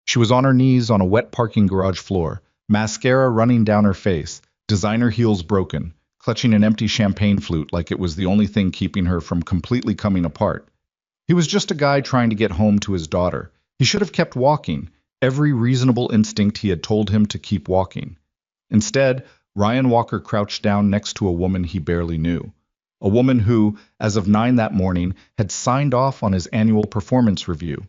She was on her knees on a wet parking garage floor, mascara running down her face, designer heels broken, clutching an empty champagne flute like it was the only thing keeping her from completely coming apart. He was just a guy trying to get home to his daughter. He should have kept walking. Every reasonable instinct he had told him to keep walking. Instead, Ryan Walker crouched down next to a woman he barely knew. A woman who, as of 9 that morning, had signed off on his annual performance review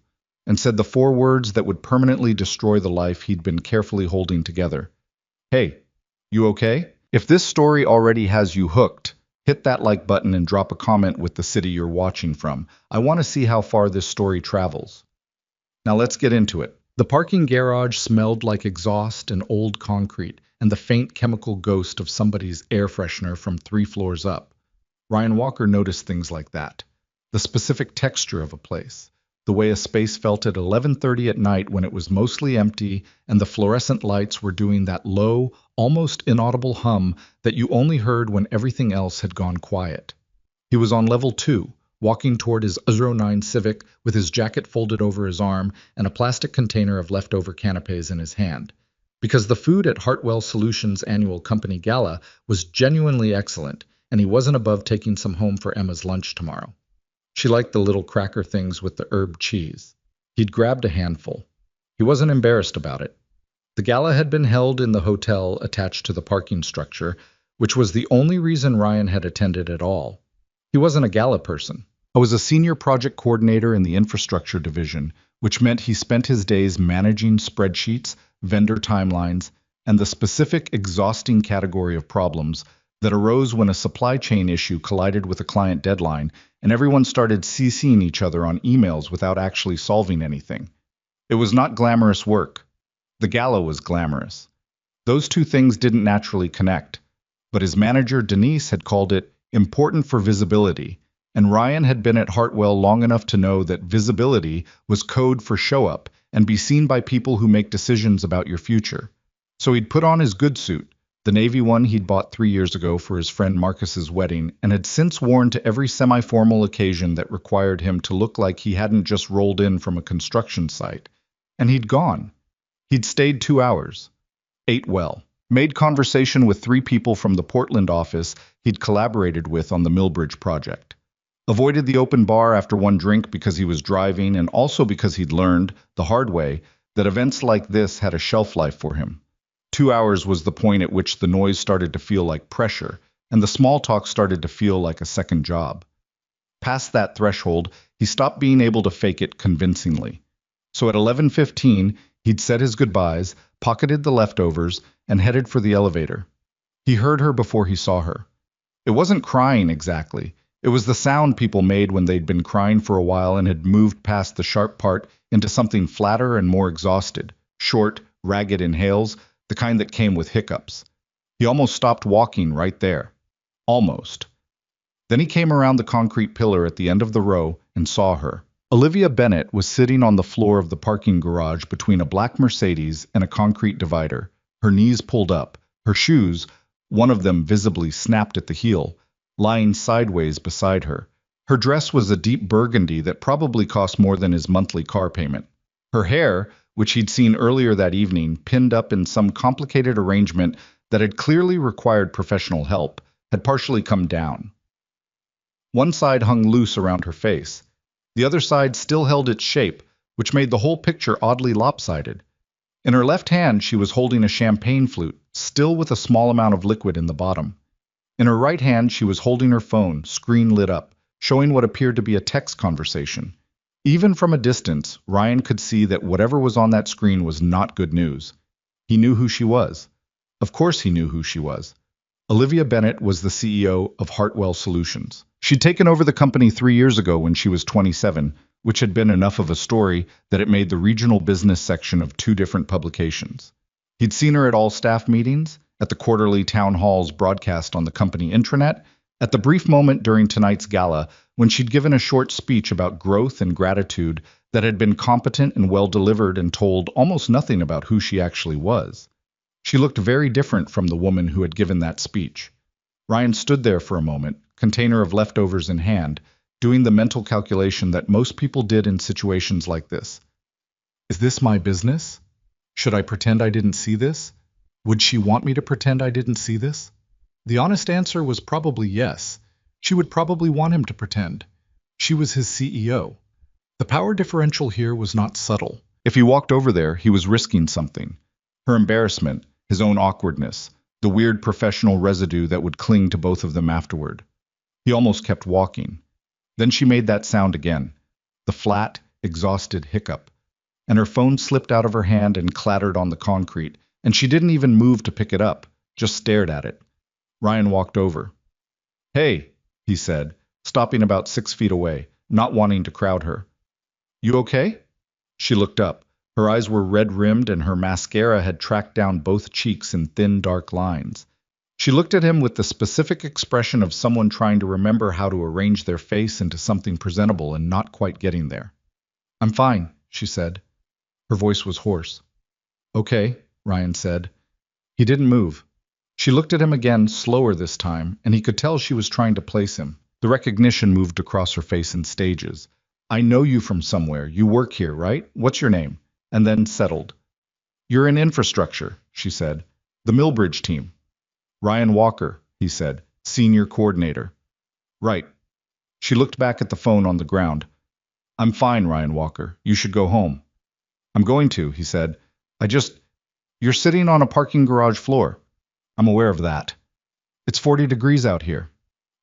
and said the 4 words that would permanently destroy the life he'd been carefully holding together. Hey, you okay? If this story already has you hooked, hit that like button and drop a comment with the city you're watching from. I want to see how far this story travels. Now let's get into it. The parking garage smelled like exhaust and old concrete and the faint chemical ghost of somebody's air freshener from 3 floors up. Ryan Walker noticed things like that. The specific texture of a place, the way a space felt at 11:30 at night when it was mostly empty and the fluorescent lights were doing that low, almost inaudible hum that you only heard when everything else had gone quiet. He was on level 2, walking toward his 09 Civic with his jacket folded over his arm and a plastic container of leftover canapes in his hand. Because the food at Hartwell Solutions' annual company gala was genuinely excellent, and he wasn't above taking some home for Emma's lunch tomorrow. She liked the little cracker things with the herb cheese. He'd grabbed a handful. He wasn't embarrassed about it. The gala had been held in the hotel attached to the parking structure, which was the only reason Ryan had attended at all. He wasn't a gala person. I was a senior project coordinator in the infrastructure division, which meant he spent his days managing spreadsheets, vendor timelines, and the specific exhausting category of problems that arose when a supply chain issue collided with a client deadline and everyone started CCing each other on emails without actually solving anything. It was not glamorous work. The gala was glamorous. Those two things didn't naturally connect, but his manager Denise had called it important for visibility, and Ryan had been at Hartwell long enough to know that visibility was code for show up and be seen by people who make decisions about your future. So he'd put on his good suit, the navy one he'd bought 3 years ago for his friend Marcus's wedding, and had since worn to every semi-formal occasion that required him to look like he hadn't just rolled in from a construction site. And he'd gone. He'd stayed 2 hours, ate well, made conversation with 3 people from the Portland office he'd collaborated with on the Millbridge project, avoided the open bar after one drink because he was driving and also because he'd learned, the hard way, that events like this had a shelf life for him. 2 hours was the point at which the noise started to feel like pressure, and the small talk started to feel like a second job. Past that threshold, he stopped being able to fake it convincingly. So at 11:15, he'd said his goodbyes, pocketed the leftovers, and headed for the elevator. He heard her before he saw her. It wasn't crying exactly. It was the sound people made when they'd been crying for a while and had moved past the sharp part into something flatter and more exhausted, short, ragged inhales, the kind that came with hiccups. He almost stopped walking right there. Almost. Then he came around the concrete pillar at the end of the row and saw her. Olivia Bennett was sitting on the floor of the parking garage between a black Mercedes and a concrete divider, her knees pulled up, her shoes, one of them visibly snapped at the heel, lying sideways beside her. Her dress was a deep burgundy that probably cost more than his monthly car payment. Her hair, which he'd seen earlier that evening, pinned up in some complicated arrangement that had clearly required professional help, had partially come down. One side hung loose around her face. The other side still held its shape, which made the whole picture oddly lopsided. In her left hand, she was holding a champagne flute, still with a small amount of liquid in the bottom. In her right hand, she was holding her phone, screen lit up, showing what appeared to be a text conversation. Even from a distance, Ryan could see that whatever was on that screen was not good news. He knew who she was. Of course he knew who she was. Olivia Bennett was the CEO of Hartwell Solutions. She'd taken over the company 3 years ago when she was 27, which had been enough of a story that it made the regional business section of 2 different publications. He'd seen her at all staff meetings, at the quarterly town halls broadcast on the company intranet, at the brief moment during tonight's gala when she'd given a short speech about growth and gratitude that had been competent and well delivered and told almost nothing about who she actually was. She looked very different from the woman who had given that speech. Ryan stood there for a moment, container of leftovers in hand, doing the mental calculation that most people did in situations like this. Is this my business? Should I pretend I didn't see this? Would she want me to pretend I didn't see this? The honest answer was probably yes. She would probably want him to pretend. She was his CEO. The power differential here was not subtle. If he walked over there, he was risking something. Her embarrassment, his own awkwardness, the weird professional residue that would cling to both of them afterward. He almost kept walking. Then she made that sound again, the flat, exhausted hiccup, and her phone slipped out of her hand and clattered on the concrete, and she didn't even move to pick it up, just stared at it. Ryan walked over. "Hey," he said, stopping about 6 feet away, not wanting to crowd her. "You okay?" She looked up. Her eyes were red-rimmed and her mascara had tracked down both cheeks in thin, dark lines. She looked at him with the specific expression of someone trying to remember how to arrange their face into something presentable and not quite getting there. "I'm fine," she said. Her voice was hoarse. "Okay," Ryan said. He didn't move. She looked at him again, slower this time, and he could tell she was trying to place him. The recognition moved across her face in stages. "I know you from somewhere. You work here, right? What's your name?" And then settled. "You're in infrastructure," she said. "The Millbridge team." "Ryan Walker," he said, "senior coordinator." "Right." She looked back at the phone on the ground. "I'm fine, Ryan Walker. You should go home." "I'm going to," he said. You're sitting on a parking garage floor." "I'm aware of that." "It's 40 degrees out here."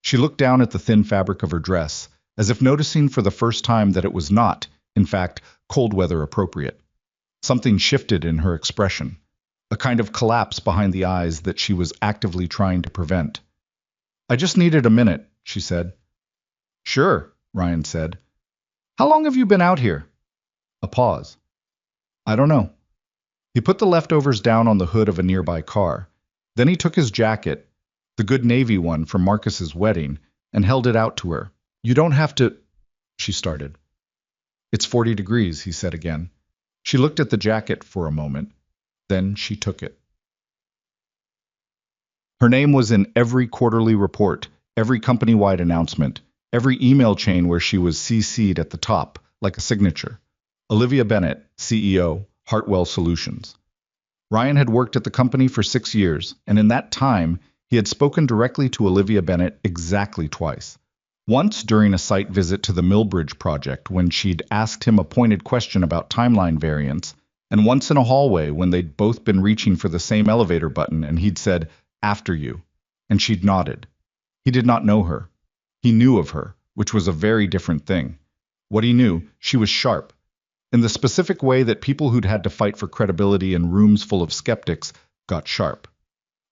She looked down at the thin fabric of her dress, as if noticing for the first time that it was not, in fact, cold weather appropriate. Something shifted in her expression, a kind of collapse behind the eyes that she was actively trying to prevent. "I just needed a minute," she said. "Sure," Ryan said. "How long have you been out here?" A pause. "I don't know." He put the leftovers down on the hood of a nearby car. Then he took his jacket, the good navy one from Marcus's wedding, and held it out to her. "You don't have to," she started. "It's 40 degrees," he said again. She looked at the jacket for a moment. Then she took it. Her name was in every quarterly report, every company-wide announcement, every email chain where she was CC'd at the top, like a signature. Olivia Bennett, CEO, Hartwell Solutions. Ryan had worked at the company for 6 years, and in that time, he had spoken directly to Olivia Bennett exactly twice. Once during a site visit to the Millbridge project when she'd asked him a pointed question about timeline variance, and once in a hallway when they'd both been reaching for the same elevator button and he'd said, "After you," and she'd nodded. He did not know her. He knew of her, which was a very different thing. What he knew, she was sharp, in the specific way that people who'd had to fight for credibility in rooms full of skeptics got sharp.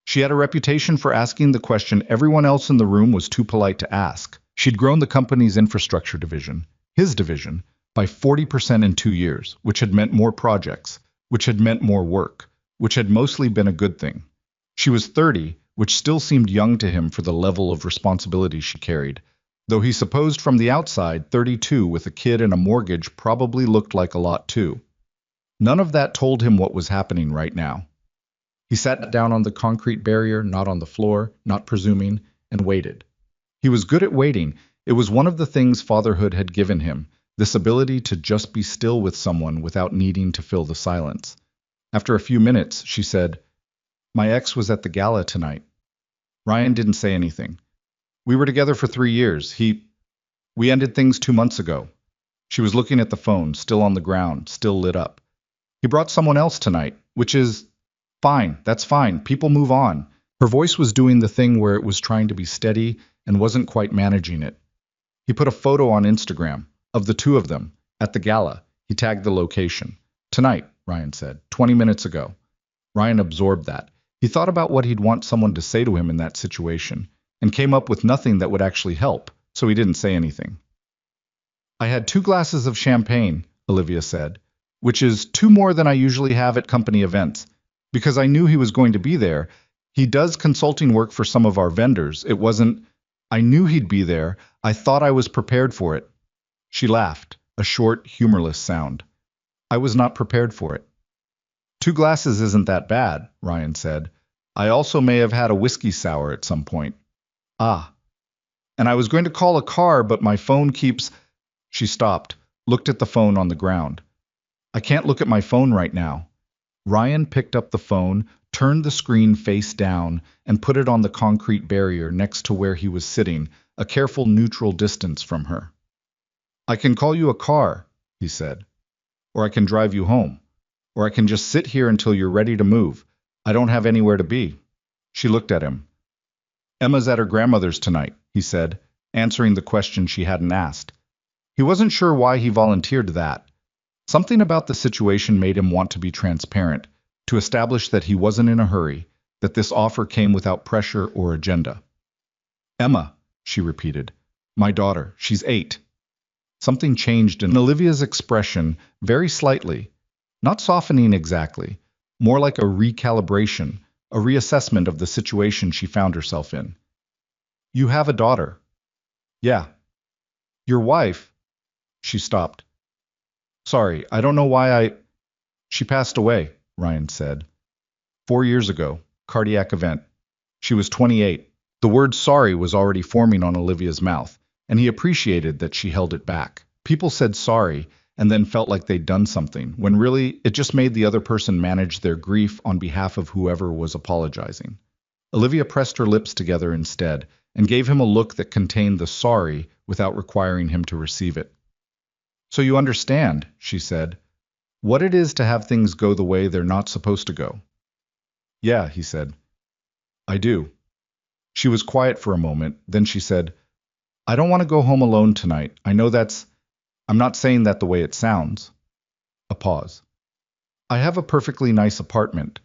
She had a reputation for asking the question everyone else in the room was too polite to ask. She'd grown the company's infrastructure division, his division, by 40% in 2 years, which had meant more projects, which had meant more work, which had mostly been a good thing. She was 30, which still seemed young to him for the level of responsibility she carried, though he supposed from the outside 32 with a kid and a mortgage probably looked like a lot too. None of that told him what was happening right now. He sat down on the concrete barrier, not on the floor, not presuming, and waited. He was good at waiting. It was one of the things fatherhood had given him, this ability to just be still with someone without needing to fill the silence. After a few minutes, she said, "My ex was at the gala tonight." Ryan didn't say anything. "We were together for 3 years. We ended things 2 months ago." She was looking at the phone, still on the ground, still lit up. "He brought someone else tonight, which is fine. That's fine. People move on." Her voice was doing the thing where it was trying to be steady and wasn't quite managing it. He put a photo on Instagram of the two of them at the gala. He tagged the location. "Tonight," Ryan said, 20 minutes ago. Ryan absorbed that. He thought about what he'd want someone to say to him in that situation, and came up with nothing that would actually help, so he didn't say anything. "I had 2 glasses of champagne," Olivia said, "which is 2 more than I usually have at company events, because I knew he was going to be there. He does consulting work for some of our vendors. It wasn't, I knew he'd be there. I thought I was prepared for it." She laughed, a short, humorless sound. "I was not prepared for it." 2 glasses isn't that bad," Ryan said. "I also may have had a whiskey sour at some point." "Ah. And I was going to call a car, but my phone keeps—" She stopped, looked at the phone on the ground. I can't look at my phone right now. Ryan picked up the phone, turned the screen face down, and put it on the concrete barrier next to where he was sitting, a careful neutral distance from her. I can call you a car, he said. Or I can drive you home. Or I can just sit here until you're ready to move. I don't have anywhere to be. She looked at him. Emma's at her grandmother's tonight, he said, answering the question she hadn't asked. He wasn't sure why he volunteered that. Something about the situation made him want to be transparent, to establish that he wasn't in a hurry, that this offer came without pressure or agenda. Emma, she repeated. My daughter, she's 8. Something changed in Olivia's expression, very slightly, not softening exactly, more like a recalibration, a reassessment of the situation she found herself in. You have a daughter. Yeah. Your wife? She stopped. Sorry, I don't know why She passed away, Ryan said. 4 years ago, cardiac event. She was 28. The word sorry was already forming on Olivia's mouth, and he appreciated that she held it back. People said sorry and then felt like they'd done something, when really it just made the other person manage their grief on behalf of whoever was apologizing. Olivia pressed her lips together instead and gave him a look that contained the sorry without requiring him to receive it. So you understand, she said, what it is to have things go the way they're not supposed to go. Yeah, he said. I do. She was quiet for a moment, then she said, I don't want to go home alone tonight. I know I'm not saying that the way it sounds. A pause. I have a perfectly nice apartment.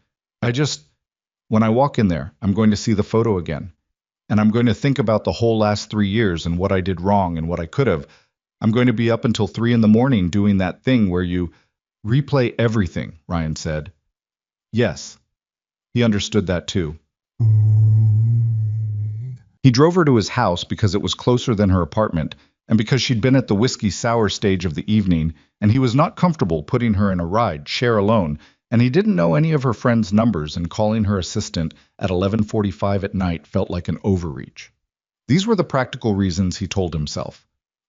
When I walk in there, I'm going to see the photo again. And I'm going to think about the whole last 3 years and what I did wrong and what I could have. I'm going to be up until 3 in the morning doing that thing where you replay everything, Ryan said. Yes. He understood that too. He drove her to his house because it was closer than her apartment, and because she'd been at the whiskey sour stage of the evening, and he was not comfortable putting her in a ride, share alone, and he didn't know any of her friends' numbers, and calling her assistant at 11:45 at night felt like an overreach. These were the practical reasons he told himself.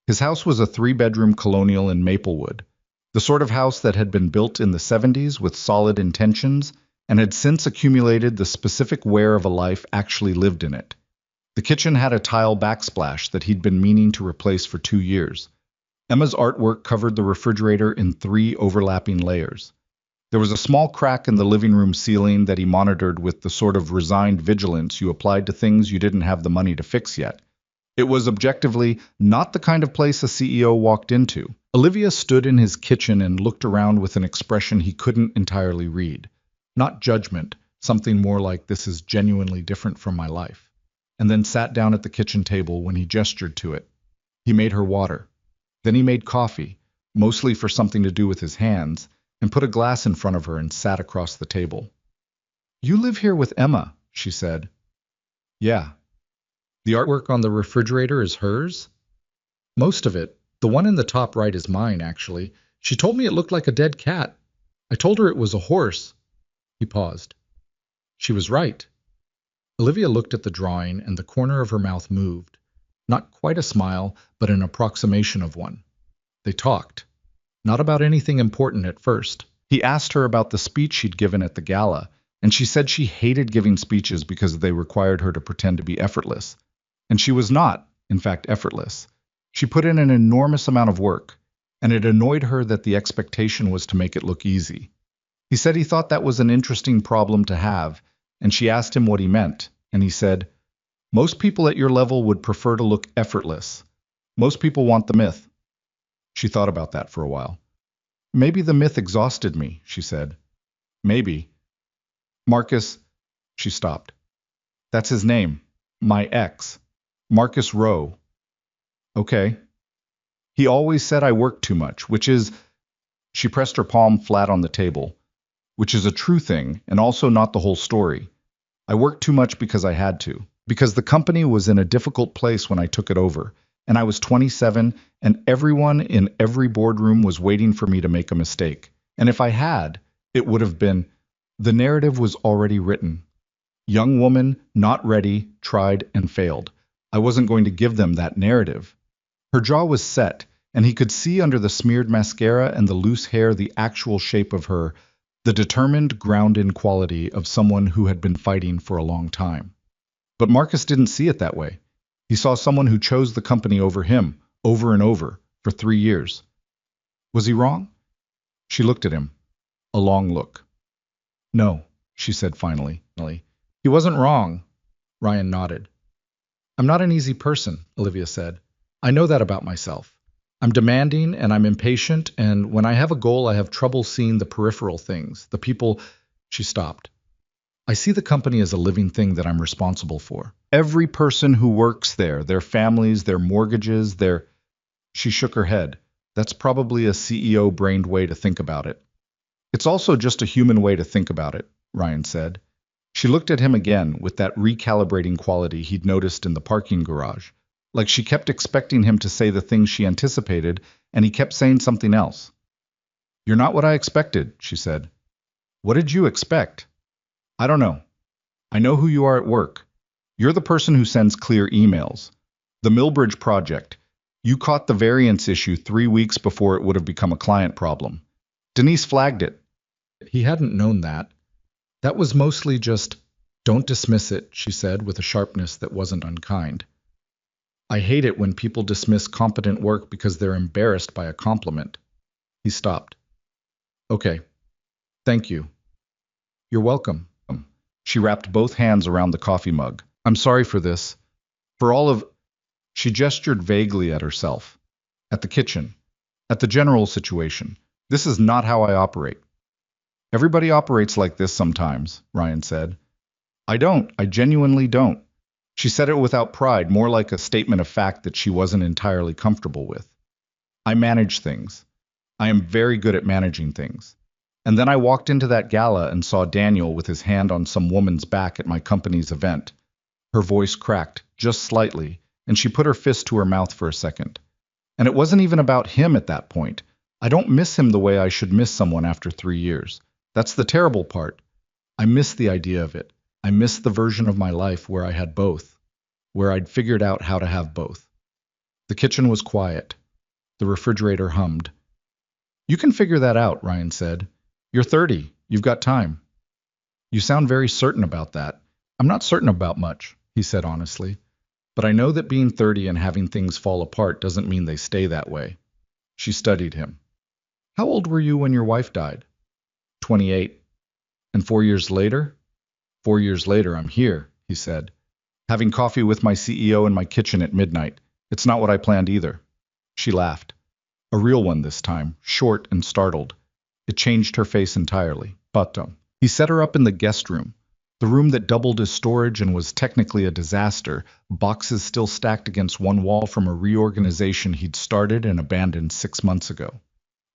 His house was a 3-bedroom colonial in Maplewood, the sort of house that had been built in the 70s with solid intentions, and had since accumulated the specific wear of a life actually lived in it. The kitchen had a tile backsplash that he'd been meaning to replace for 2 years. Emma's artwork covered the refrigerator in 3 overlapping layers. There was a small crack in the living room ceiling that he monitored with the sort of resigned vigilance you applied to things you didn't have the money to fix yet. It was objectively not the kind of place a CEO walked into. Olivia stood in his kitchen and looked around with an expression he couldn't entirely read. Not judgment, something more like this is genuinely different from my life. And then sat down at the kitchen table when he gestured to it. He made her water. Then he made coffee, mostly for something to do with his hands, and put a glass in front of her and sat across the table. You live here with Emma, she said. Yeah. The artwork on the refrigerator is hers? Most of it. The one in the top right is mine, actually. She told me it looked like a dead cat. I told her it was a horse. He paused. She was right. Olivia looked at the drawing, and the corner of her mouth moved. Not quite a smile, but an approximation of one. They talked. Not about anything important at first. He asked her about the speech she'd given at the Gala, and she said she hated giving speeches because they required her to pretend to be effortless. And she was not, in fact, effortless. She put in an enormous amount of work, and it annoyed her that the expectation was to make it look easy. He said he thought that was an interesting problem to have, and she asked him what he meant, and he said, most people at your level would prefer to look effortless. Most people want the myth. She thought about that for a while. Maybe the myth exhausted me, she said. Maybe. Marcus, she stopped. That's his name. My ex. Marcus Rowe. Okay. He always said I worked too much, which is, she pressed her palm flat on the table, which is a true thing and also not the whole story. I worked too much because I had to, because the company was in a difficult place when I took it over, and I was 27, and everyone in every boardroom was waiting for me to make a mistake. And if I had, it would have been, the narrative was already written. Young woman, not ready, tried and failed. I wasn't going to give them that narrative. Her jaw was set, and he could see under the smeared mascara and the loose hair the actual shape of her, the determined, grounded quality of someone who had been fighting for a long time. But Marcus didn't see it that way. He saw someone who chose the company over him, over and over, for 3 years. Was he wrong? She looked at him. A long look. No, she said finally. He wasn't wrong. Ryan nodded. I'm not an easy person, Olivia said. I know that about myself. I'm demanding and I'm impatient, and when I have a goal, I have trouble seeing the peripheral things, the people. She stopped. I see the company as a living thing that I'm responsible for. Every person who works there, their families, their mortgages, their... She shook her head. That's probably a CEO-brained way to think about it. It's also just a human way to think about it, Ryan said. She looked at him again with that recalibrating quality he'd noticed in the parking garage. Like she kept expecting him to say the things she anticipated, and he kept saying something else. You're not what I expected, she said. What did you expect? I don't know. I know who you are at work. You're the person who sends clear emails. The Millbridge project. You caught the variance issue 3 weeks before it would have become a client problem. Denise flagged it. He hadn't known that. That was mostly just, don't dismiss it, she said with a sharpness that wasn't unkind. I hate it when people dismiss competent work because they're embarrassed by a compliment. He stopped. Okay. Thank you. You're welcome. She wrapped both hands around the coffee mug. I'm sorry for this. For all of... She gestured vaguely at herself. At the kitchen. At the general situation. This is not how I operate. Everybody operates like this sometimes, Ryan said. I don't. I genuinely don't. She said it without pride, more like a statement of fact that she wasn't entirely comfortable with. I manage things. I am very good at managing things. And then I walked into that gala and saw Daniel with his hand on some woman's back at my company's event. Her voice cracked, just slightly, and she put her fist to her mouth for a second. And it wasn't even about him at that point. I don't miss him the way I should miss someone after 3 years. That's the terrible part. I miss the idea of it. I miss the version of my life where I had both, where I'd figured out how to have both. The kitchen was quiet. The refrigerator hummed. You can figure that out, Ryan said. You're 30. You've got time. You sound very certain about that. I'm not certain about much, he said honestly. But I know that being 30 and having things fall apart doesn't mean they stay that way. She studied him. How old were you when your wife died? 28. And 4 years later? 4 years later, I'm here, he said. Having coffee with my CEO in my kitchen at midnight. It's not what I planned either. She laughed. A real one this time, short and startled. It changed her face entirely. But he set her up in the guest room, the room that doubled as storage and was technically a disaster, boxes still stacked against one wall from a reorganization he'd started and abandoned 6 months ago.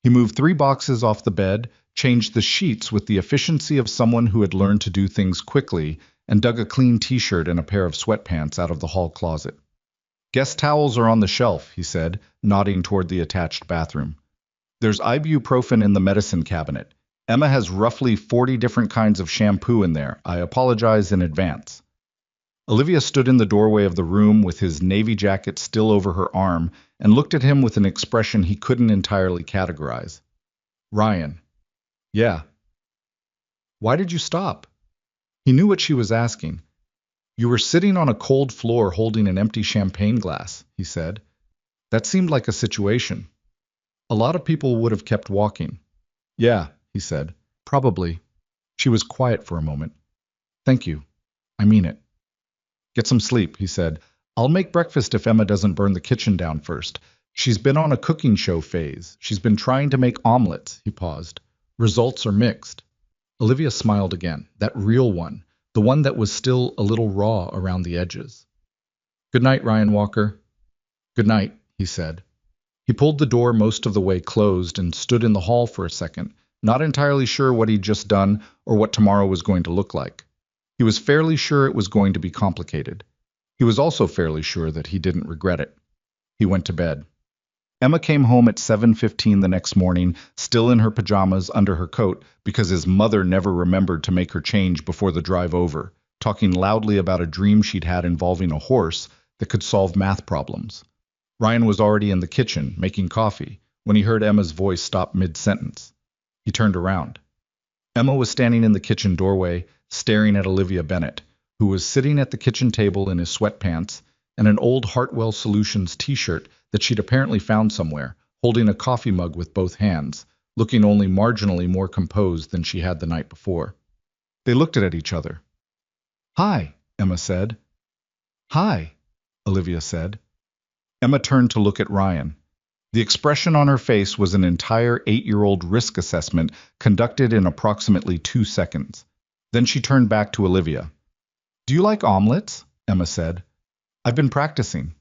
He moved 3 boxes off the bed, changed the sheets with the efficiency of someone who had learned to do things quickly, and dug a clean t-shirt and a pair of sweatpants out of the hall closet. Guest towels are on the shelf, he said, nodding toward the attached bathroom. There's ibuprofen in the medicine cabinet. Emma has roughly 40 different kinds of shampoo in there. I apologize in advance. Olivia stood in the doorway of the room with his navy jacket still over her arm and looked at him with an expression he couldn't entirely categorize. Ryan. Yeah. Why did you stop? He knew what she was asking. You were sitting on a cold floor holding an empty champagne glass, he said. That seemed like a situation. A lot of people would have kept walking. Yeah, he said. Probably. She was quiet for a moment. Thank you. I mean it. Get some sleep, he said. I'll make breakfast if Emma doesn't burn the kitchen down first. She's been on a cooking show phase. She's been trying to make omelets, he paused. Results are mixed. Olivia smiled again, that real one, the one that was still a little raw around the edges. Good night, Ryan Walker. Good night, he said. He pulled the door most of the way closed and stood in the hall for a second, not entirely sure what he'd just done or what tomorrow was going to look like. He was fairly sure it was going to be complicated. He was also fairly sure that he didn't regret it. He went to bed. Emma came home at 7:15 the next morning, still in her pajamas under her coat because his mother never remembered to make her change before the drive over, talking loudly about a dream she'd had involving a horse that could solve math problems. Ryan was already in the kitchen, making coffee, when he heard Emma's voice stop mid-sentence. He turned around. Emma was standing in the kitchen doorway, staring at Olivia Bennett, who was sitting at the kitchen table in his sweatpants and an old Hartwell Solutions t-shirt that she'd apparently found somewhere, holding a coffee mug with both hands, looking only marginally more composed than she had the night before. They looked at each other. "Hi," Emma said. "Hi," Olivia said. Emma turned to look at Ryan. The expression on her face was an entire 8-year-old risk assessment conducted in approximately 2 seconds. Then she turned back to Olivia. "Do you like omelets?" Emma said. "I've been practicing."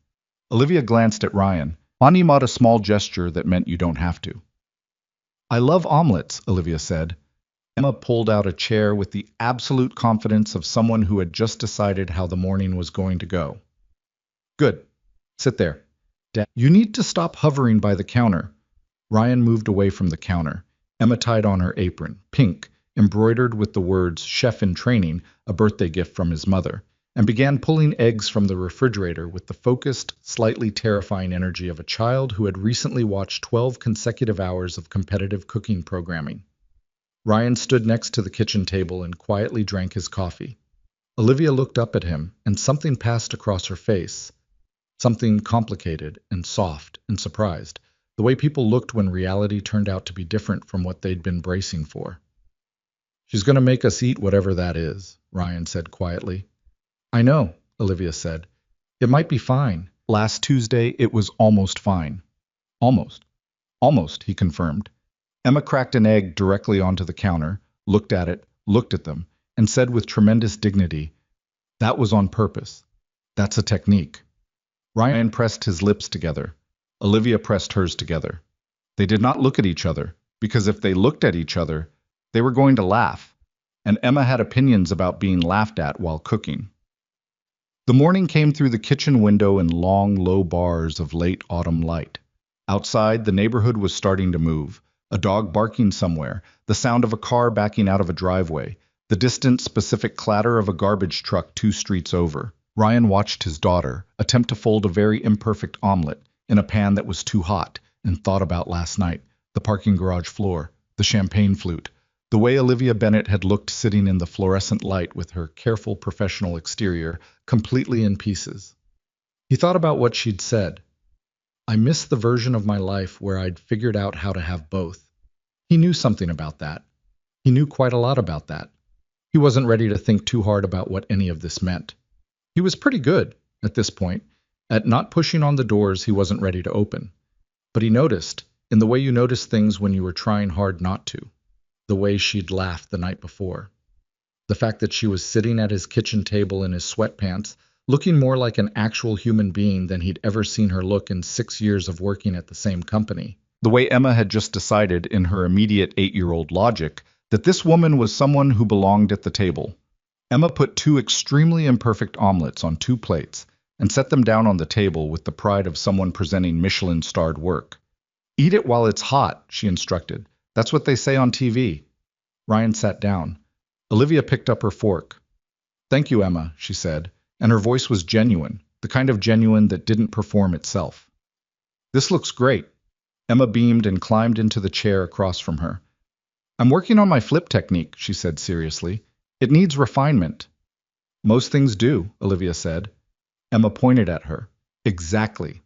Olivia glanced at Ryan. Ani made a small gesture that meant you don't have to. "I love omelets," Olivia said. Emma pulled out a chair with the absolute confidence of someone who had just decided how the morning was going to go. "Good. Sit there. Dad, you need to stop hovering by the counter." Ryan moved away from the counter. Emma tied on her apron, pink, embroidered with the words "Chef in Training," a birthday gift from his mother, and began pulling eggs from the refrigerator with the focused, slightly terrifying energy of a child who had recently watched 12 consecutive hours of competitive cooking programming. Ryan stood next to the kitchen table and quietly drank his coffee. Olivia looked up at him, and something passed across her face. Something complicated and soft and surprised, the way people looked when reality turned out to be different from what they'd been bracing for. "She's going to make us eat whatever that is," Ryan said quietly. "I know," Olivia said. "It might be fine. Last Tuesday, it was almost fine." "Almost. Almost," he confirmed. Emma cracked an egg directly onto the counter, looked at it, looked at them, and said with tremendous dignity, "That was on purpose. That's a technique." Ryan pressed his lips together. Olivia pressed hers together. They did not look at each other, because if they looked at each other, they were going to laugh, and Emma had opinions about being laughed at while cooking. The morning came through the kitchen window in long, low bars of late autumn light. Outside, the neighborhood was starting to move, a dog barking somewhere, the sound of a car backing out of a driveway, the distant, specific clatter of a garbage truck 2 streets over. Ryan watched his daughter attempt to fold a very imperfect omelet in a pan that was too hot, and thought about last night, the parking garage floor, the champagne flute, the way Olivia Bennett had looked sitting in the fluorescent light with her careful professional exterior completely in pieces. He thought about what she'd said. "I miss the version of my life where I'd figured out how to have both." He knew something about that. He knew quite a lot about that. He wasn't ready to think too hard about what any of this meant. He was pretty good, at this point, at not pushing on the doors he wasn't ready to open. But he noticed, in the way you notice things when you were trying hard not to, the way she'd laughed the night before. The fact that she was sitting at his kitchen table in his sweatpants, looking more like an actual human being than he'd ever seen her look in 6 years of working at the same company. The way Emma had just decided in her immediate 8-year-old logic that this woman was someone who belonged at the table. Emma put 2 extremely imperfect omelets on 2 plates and set them down on the table with the pride of someone presenting Michelin-starred work. "Eat it while it's hot," she instructed. "That's what they say on TV." Ryan sat down. Olivia picked up her fork. "Thank you, Emma," she said, and her voice was genuine, the kind of genuine that didn't perform itself. "This looks great." Emma beamed and climbed into the chair across from her. "I'm working on my flip technique," she said seriously. "It needs refinement." "Most things do," Olivia said. Emma pointed at her. "Exactly."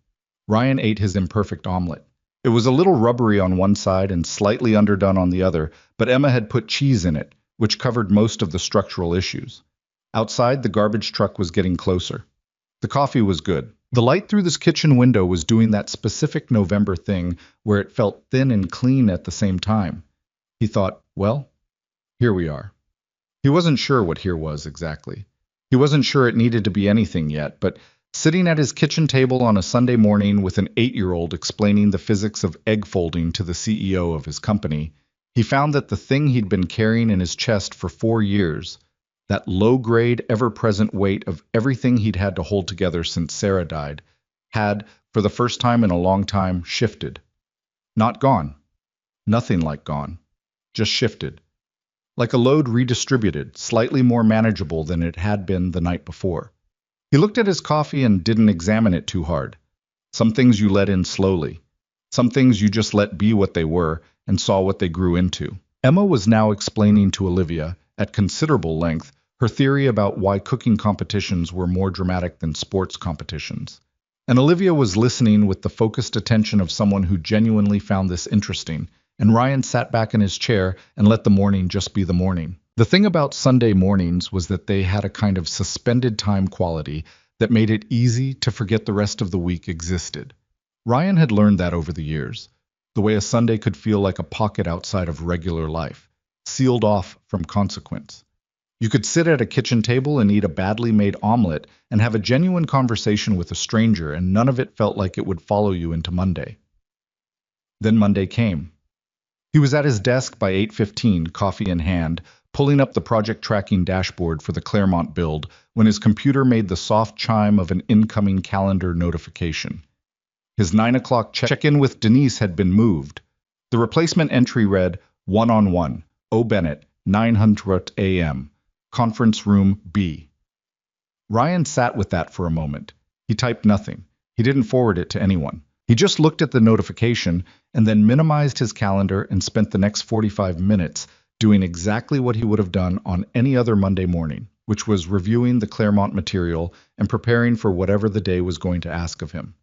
Ryan ate his imperfect omelet. It was a little rubbery on one side and slightly underdone on the other, but Emma had put cheese in it, which covered most of the structural issues. Outside, the garbage truck was getting closer. The coffee was good. The light through this kitchen window was doing that specific November thing where it felt thin and clean at the same time. He thought, well, here we are. He wasn't sure what here was exactly. He wasn't sure it needed to be anything yet, but sitting at his kitchen table on a Sunday morning with an 8-year-old explaining the physics of egg folding to the CEO of his company, he found that the thing he'd been carrying in his chest for 4 years, that low-grade, ever-present weight of everything he'd had to hold together since Sarah died, had, for the first time in a long time, shifted. Not gone. Nothing like gone. Just shifted. Like a load redistributed, slightly more manageable than it had been the night before. He looked at his coffee and didn't examine it too hard. Some things you let in slowly. Some things you just let be what they were and saw what they grew into. Emma was now explaining to Olivia, at considerable length, her theory about why cooking competitions were more dramatic than sports competitions. And Olivia was listening with the focused attention of someone who genuinely found this interesting, and Ryan sat back in his chair and let the morning just be the morning. The thing about Sunday mornings was that they had a kind of suspended time quality that made it easy to forget the rest of the week existed. Ryan had learned that over the years, the way a Sunday could feel like a pocket outside of regular life, sealed off from consequence. You could sit at a kitchen table and eat a badly made omelet and have a genuine conversation with a stranger, and none of it felt like it would follow you into Monday. Then Monday came. He was at his desk by 8:15, coffee in hand, pulling up the project tracking dashboard for the Claremont build when his computer made the soft chime of an incoming calendar notification. His 9 o'clock check-in with Denise had been moved. The replacement entry read, "1-on-1, O. Bennett, 900 a.m., Conference Room B." Ryan sat with that for a moment. He typed nothing. He didn't forward it to anyone. He just looked at the notification and then minimized his calendar and spent the next 45 minutes doing exactly what he would have done on any other Monday morning, which was reviewing the Claremont material and preparing for whatever the day was going to ask of him.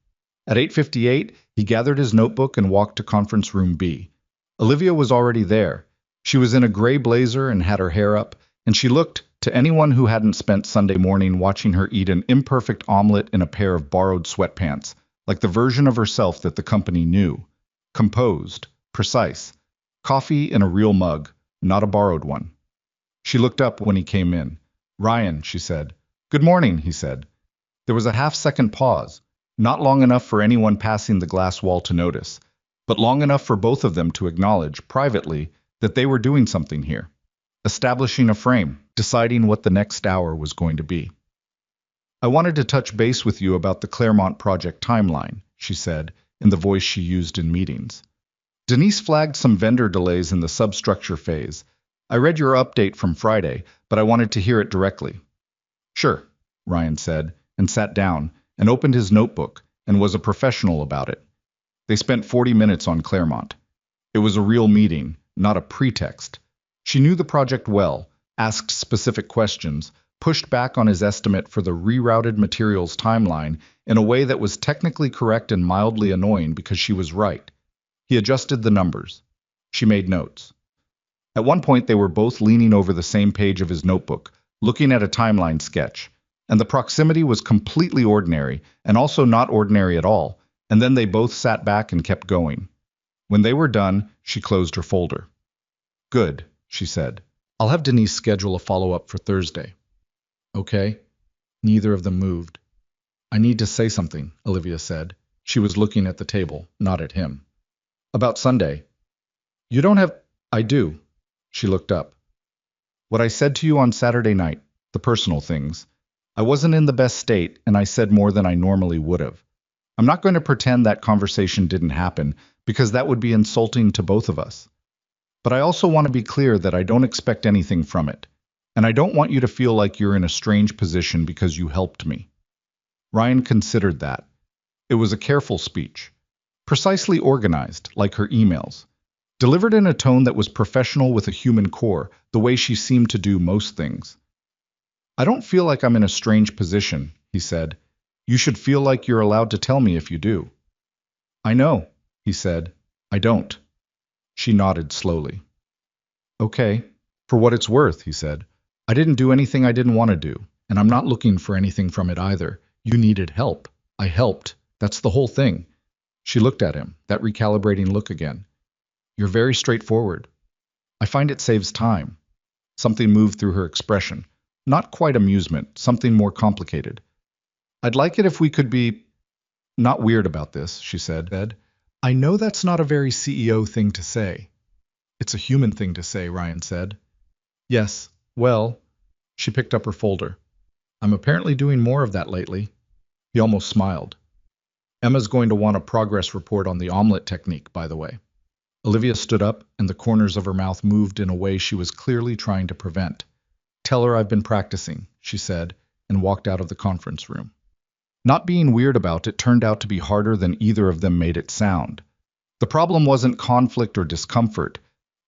At 8:58, he gathered his notebook and walked to Conference Room B. Olivia was already there. She was in a gray blazer and had her hair up, and she looked, to anyone who hadn't spent Sunday morning watching her eat an imperfect omelet in a pair of borrowed sweatpants, like the version of herself that the company knew. Composed, precise, coffee in a real mug, not a borrowed one. She looked up when he came in. "Ryan," she said. "Good morning," he said. There was a half-second pause, not long enough for anyone passing the glass wall to notice, but long enough for both of them to acknowledge, privately, that they were doing something here. Establishing a frame, deciding what the next hour was going to be. "I wanted to touch base with you about the Claremont project timeline," she said, in the voice she used in meetings. "Denise flagged some vendor delays in the substructure phase. I read your update from Friday, but I wanted to hear it directly." "Sure," Ryan said, and sat down, and opened his notebook, and was a professional about it. They spent 40 minutes on Claremont. It was a real meeting, not a pretext. She knew the project well, asked specific questions, pushed back on his estimate for the rerouted materials timeline in a way that was technically correct and mildly annoying because she was right. He adjusted the numbers. She made notes. At one point, they were both leaning over the same page of his notebook, looking at a timeline sketch, and the proximity was completely ordinary and also not ordinary at all, and then they both sat back and kept going. When they were done, she closed her folder. "Good," she said. "I'll have Denise schedule a follow-up for Thursday." "Okay." Neither of them moved. "I need to say something," Olivia said. She was looking at the table, not at him. "About Sunday." "You don't have—" "I do." She looked up. "What I said to you on Saturday night, the personal things. I wasn't in the best state, and I said more than I normally would have. I'm not going to pretend that conversation didn't happen, because that would be insulting to both of us. But I also want to be clear that I don't expect anything from it, and I don't want you to feel like you're in a strange position because you helped me." Ryan considered that. It was a careful speech, precisely organized, like her emails, delivered in a tone that was professional with a human core, the way she seemed to do most things. "I don't feel like I'm in a strange position," he said. "You should feel like you're allowed to tell me if you do." "I know," he said. "I don't." She nodded slowly. "Okay, for what it's worth," he said. "I didn't do anything I didn't want to do, and I'm not looking for anything from it either. You needed help. I helped. That's the whole thing." She looked at him, that recalibrating look again. "You're very straightforward. I find it saves time." Something moved through her expression. Not quite amusement, something more complicated. "I'd like it if we could be not weird about this," she said. "I know that's not a very CEO thing to say." "It's a human thing to say," Ryan said. "Yes, well," she picked up her folder. "I'm apparently doing more of that lately." He almost smiled. "Emma's going to want a progress report on the omelet technique, by the way." Olivia stood up, and the corners of her mouth moved in a way she was clearly trying to prevent. "Tell her I've been practicing," she said, and walked out of the conference room. Not being weird about it turned out to be harder than either of them made it sound. The problem wasn't conflict or discomfort,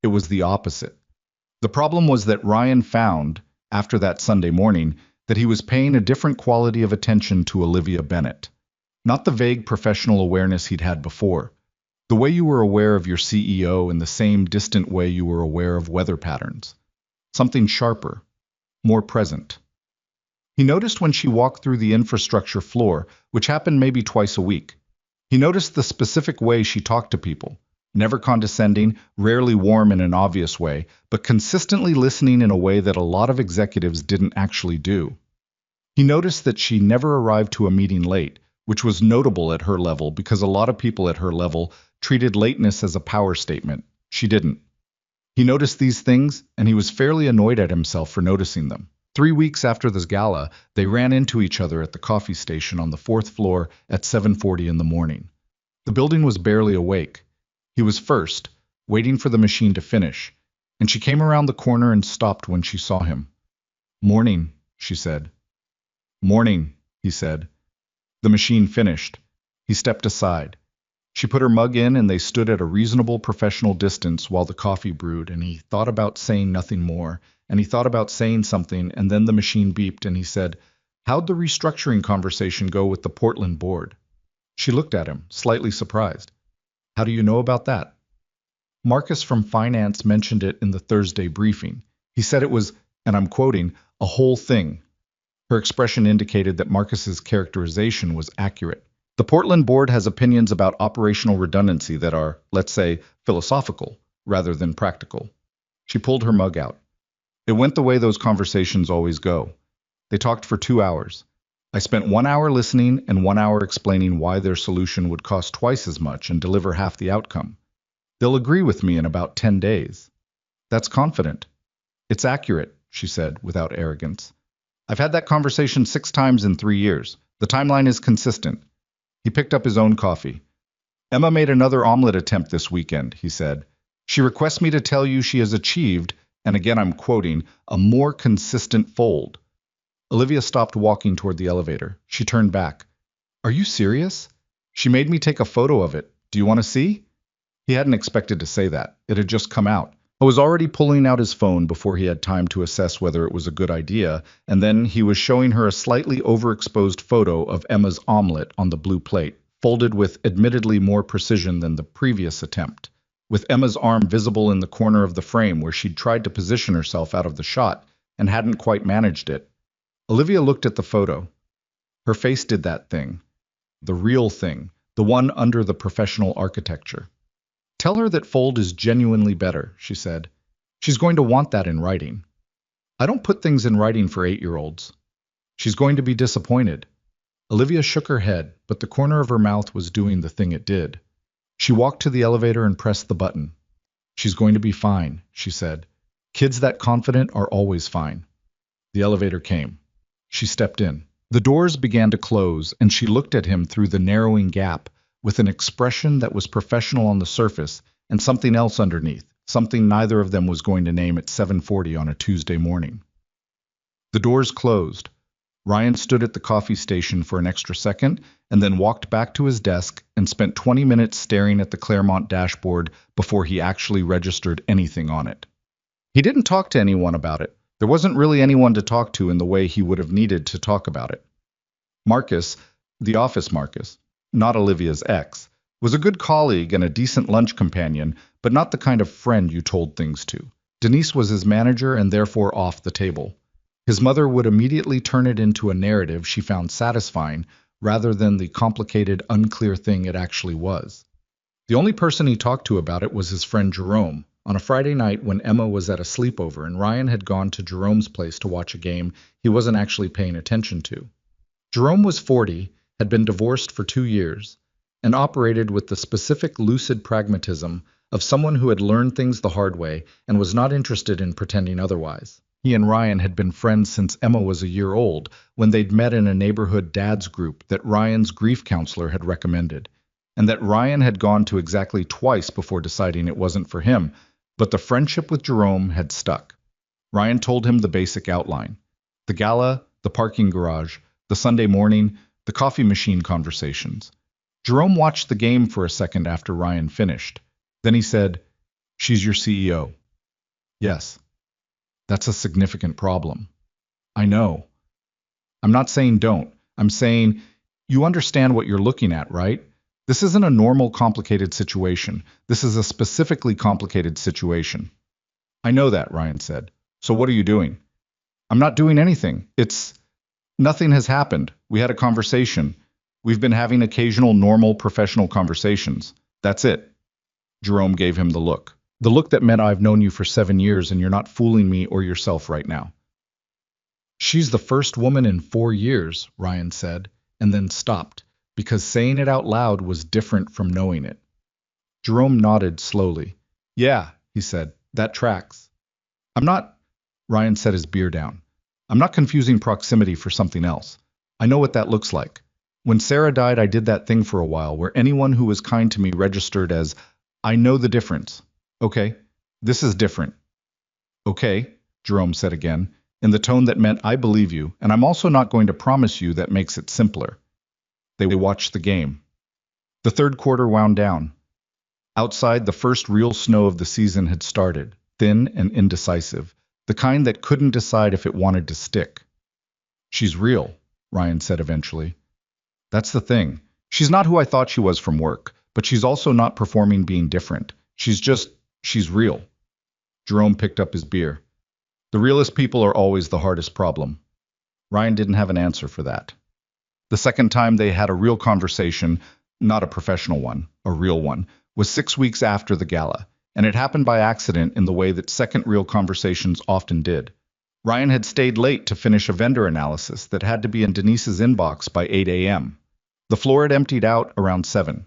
it was the opposite. The problem was that Ryan found, after that Sunday morning, that he was paying a different quality of attention to Olivia Bennett. Not the vague professional awareness he'd had before. The way you were aware of your CEO in the same distant way you were aware of weather patterns. Something sharper, more present. He noticed when she walked through the infrastructure floor, which happened maybe twice a week. He noticed the specific way she talked to people, never condescending, rarely warm in an obvious way, but consistently listening in a way that a lot of executives didn't actually do. He noticed that she never arrived to a meeting late, which was notable at her level because a lot of people at her level treated lateness as a power statement. She didn't. He noticed these things, and he was fairly annoyed at himself for noticing them. 3 weeks after this gala, they ran into each other at the coffee station on the 4th floor at 7:40 in the morning. The building was barely awake. He was first, waiting for the machine to finish, and she came around the corner and stopped when she saw him. "Morning," she said. "Morning," he said. The machine finished. He stepped aside. She put her mug in and they stood at a reasonable professional distance while the coffee brewed, and he thought about saying nothing more, and he thought about saying something, and then the machine beeped and he said, "How'd the restructuring conversation go with the Portland board?" She looked at him, slightly surprised. "How do you know about that?" "Marcus from finance mentioned it in the Thursday briefing. He said it was, and I'm quoting, a whole thing." Her expression indicated that Marcus's characterization was accurate. "The Portland board has opinions about operational redundancy that are, let's say, philosophical rather than practical." She pulled her mug out. "It went the way those conversations always go. They talked for 2 hours. I spent 1 hour listening and 1 hour explaining why their solution would cost twice as much and deliver half the outcome. They'll agree with me in about 10 days. That's confident." "It's accurate," she said, without arrogance. "I've had that conversation 6 times in 3 years. The timeline is consistent." He picked up his own coffee. "Emma made another omelet attempt this weekend," he said. "She requests me to tell you she has achieved, and again I'm quoting, a more consistent fold." Olivia stopped walking toward the elevator. She turned back. "Are you serious? She made me take a photo of it. Do you want to see?" He hadn't expected to say that. It had just come out. I was already pulling out his phone before he had time to assess whether it was a good idea, and then he was showing her a slightly overexposed photo of Emma's omelet on the blue plate, folded with admittedly more precision than the previous attempt, with Emma's arm visible in the corner of the frame where she'd tried to position herself out of the shot and hadn't quite managed it. Olivia looked at the photo. Her face did that thing. The real thing, the one under the professional architecture. "Tell her that fold is genuinely better," she said. "She's going to want that in writing. I don't put things in writing for 8-year-olds. She's going to be disappointed." Olivia shook her head, but the corner of her mouth was doing the thing it did. She walked to the elevator and pressed the button. "She's going to be fine," she said. "Kids that confident are always fine." The elevator came. She stepped in. The doors began to close, and she looked at him through the narrowing gap with an expression that was professional on the surface and something else underneath, something neither of them was going to name at 7:40 on a Tuesday morning. The doors closed. Ryan stood at the coffee station for an extra second and then walked back to his desk and spent 20 minutes staring at the Claremont dashboard before he actually registered anything on it. He didn't talk to anyone about it. There wasn't really anyone to talk to in the way he would have needed to talk about it. Marcus, the office Marcus, not Olivia's ex, was a good colleague and a decent lunch companion, but not the kind of friend you told things to. Denise was his manager and therefore off the table. His mother would immediately turn it into a narrative she found satisfying, rather than the complicated, unclear thing it actually was. The only person he talked to about it was his friend Jerome. On a Friday night when Emma was at a sleepover and Ryan had gone to Jerome's place to watch a game he wasn't actually paying attention to. Jerome was 40, had been divorced for 2 years, and operated with the specific lucid pragmatism of someone who had learned things the hard way and was not interested in pretending otherwise. He and Ryan had been friends since Emma was a year old, when they'd met in a neighborhood dads group that Ryan's grief counselor had recommended, and that Ryan had gone to exactly twice before deciding it wasn't for him, but the friendship with Jerome had stuck. Ryan told him the basic outline. The gala, the parking garage, the Sunday morning, The coffee machine conversations. Jerome watched the game for a second after Ryan finished. Then he said, "She's your CEO." Yes, that's a significant problem. I know. I'm not saying don't. I'm saying you understand what you're looking at, right? This isn't a normal complicated situation. This is a specifically complicated situation. I know that, Ryan said. So what are you doing? I'm not doing anything. Nothing has happened. We had a conversation. We've been having occasional normal professional conversations. That's it. Jerome gave him the look. The look that meant I've known you for 7 years and you're not fooling me or yourself right now. She's the first woman in 4 years, Ryan said, and then stopped, because saying it out loud was different from knowing it. Jerome nodded slowly. Yeah, he said, that tracks. I'm not, Ryan set his beer down. I'm not confusing proximity for something else. I know what that looks like. When Sarah died, I did that thing for a while where anyone who was kind to me registered as, I know the difference. Okay, this is different. Okay, Jerome said again, in the tone that meant I believe you, and I'm also not going to promise you that makes it simpler. They watched the game. The third quarter wound down. Outside, the first real snow of the season had started, thin and indecisive, the kind that couldn't decide if it wanted to stick. She's real, Ryan said eventually. That's the thing. She's not who I thought she was from work, but she's also not performing being different. She's real. Jerome picked up his beer. The realest people are always the hardest problem. Ryan didn't have an answer for that. The second time they had a real conversation, not a professional one, a real one, was 6 weeks after the gala, and it happened by accident in the way that second real conversations often did. Ryan had stayed late to finish a vendor analysis that had to be in Denise's inbox by 8 a.m. The floor had emptied out around 7.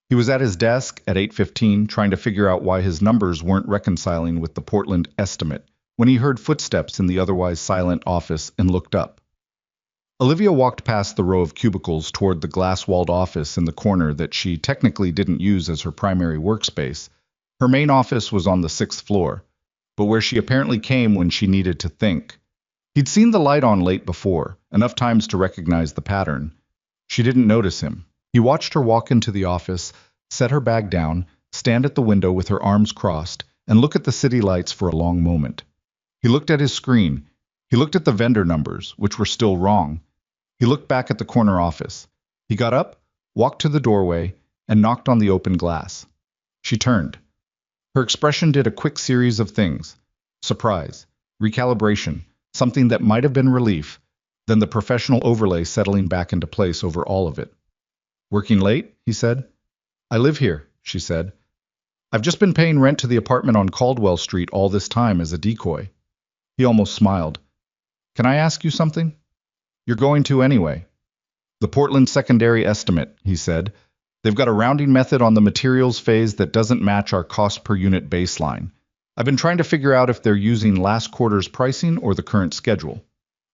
He was at his desk at 8:15 trying to figure out why his numbers weren't reconciling with the Portland estimate when he heard footsteps in the otherwise silent office and looked up. Olivia walked past the row of cubicles toward the glass-walled office in the corner that she technically didn't use as her primary workspace. Her main office was on the 6th floor, but where she apparently came when she needed to think. He'd seen the light on late before, enough times to recognize the pattern. She didn't notice him. He watched her walk into the office, set her bag down, stand at the window with her arms crossed, and look at the city lights for a long moment. He looked at his screen. He looked at the vendor numbers, which were still wrong. He looked back at the corner office. He got up, walked to the doorway, and knocked on the open glass. She turned. Her expression did a quick series of things. Surprise, recalibration, something that might have been relief, then the professional overlay settling back into place over all of it. Working late? He said. I live here, she said. I've just been paying rent to the apartment on Caldwell Street all this time as a decoy. He almost smiled. Can I ask you something? You're going to anyway. The Portland secondary estimate, he said. They've got a rounding method on the materials phase that doesn't match our cost per unit baseline. I've been trying to figure out if they're using last quarter's pricing or the current schedule.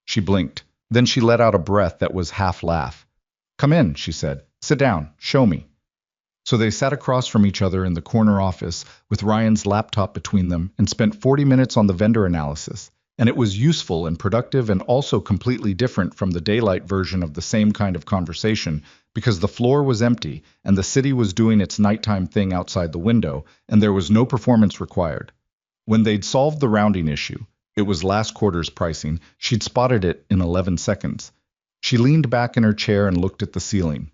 She blinked. Then she let out a breath that was half laugh. Come in, she said. Sit down. Show me. So they sat across from each other in the corner office with Ryan's laptop between them and spent 40 minutes on the vendor analysis. And it was useful and productive and also completely different from the daylight version of the same kind of conversation because the floor was empty and the city was doing its nighttime thing outside the window and there was no performance required. When they'd solved the rounding issue, it was last quarter's pricing, she'd spotted it in 11 seconds. She leaned back in her chair and looked at the ceiling.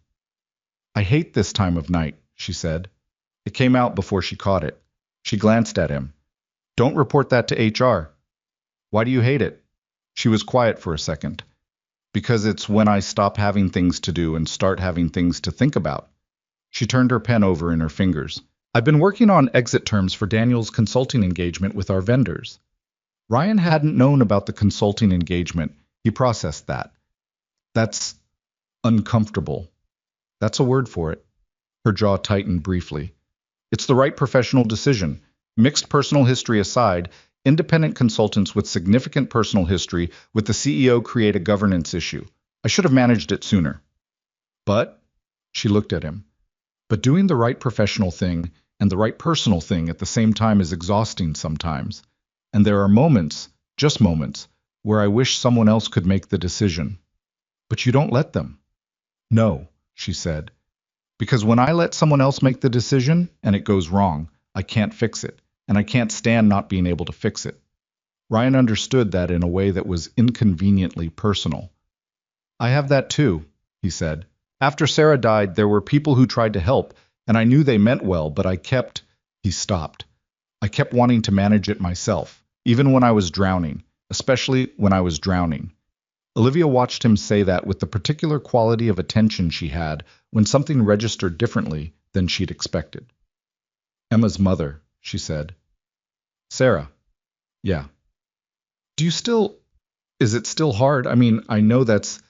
I hate this time of night, she said. It came out before she caught it. She glanced at him. Don't report that to HR. Why do you hate it? She was quiet for a second. Because it's when I stop having things to do and start having things to think about. She turned her pen over in her fingers. I've been working on exit terms for Daniel's consulting engagement with our vendors. Ryan hadn't known about the consulting engagement. He processed that. That's uncomfortable. That's a word for it. Her jaw tightened briefly. It's the right professional decision. Mixed personal history aside, independent consultants with significant personal history with the CEO create a governance issue. I should have managed it sooner. But, she looked at him, but doing the right professional thing and the right personal thing at the same time is exhausting sometimes. And there are moments, just moments, where I wish someone else could make the decision. But you don't let them. No, she said, because when I let someone else make the decision and it goes wrong, I can't fix it, and I can't stand not being able to fix it. Ryan understood that in a way that was inconveniently personal. I have that too, he said. After Sarah died, there were people who tried to help, and I knew they meant well, but he stopped. I kept wanting to manage it myself, even when I was drowning, especially when I was drowning. Olivia watched him say that with the particular quality of attention she had when something registered differently than she'd expected. Emma's mother, she said. Sarah. Yeah. Do you still... Is it still hard? I mean, I know that's...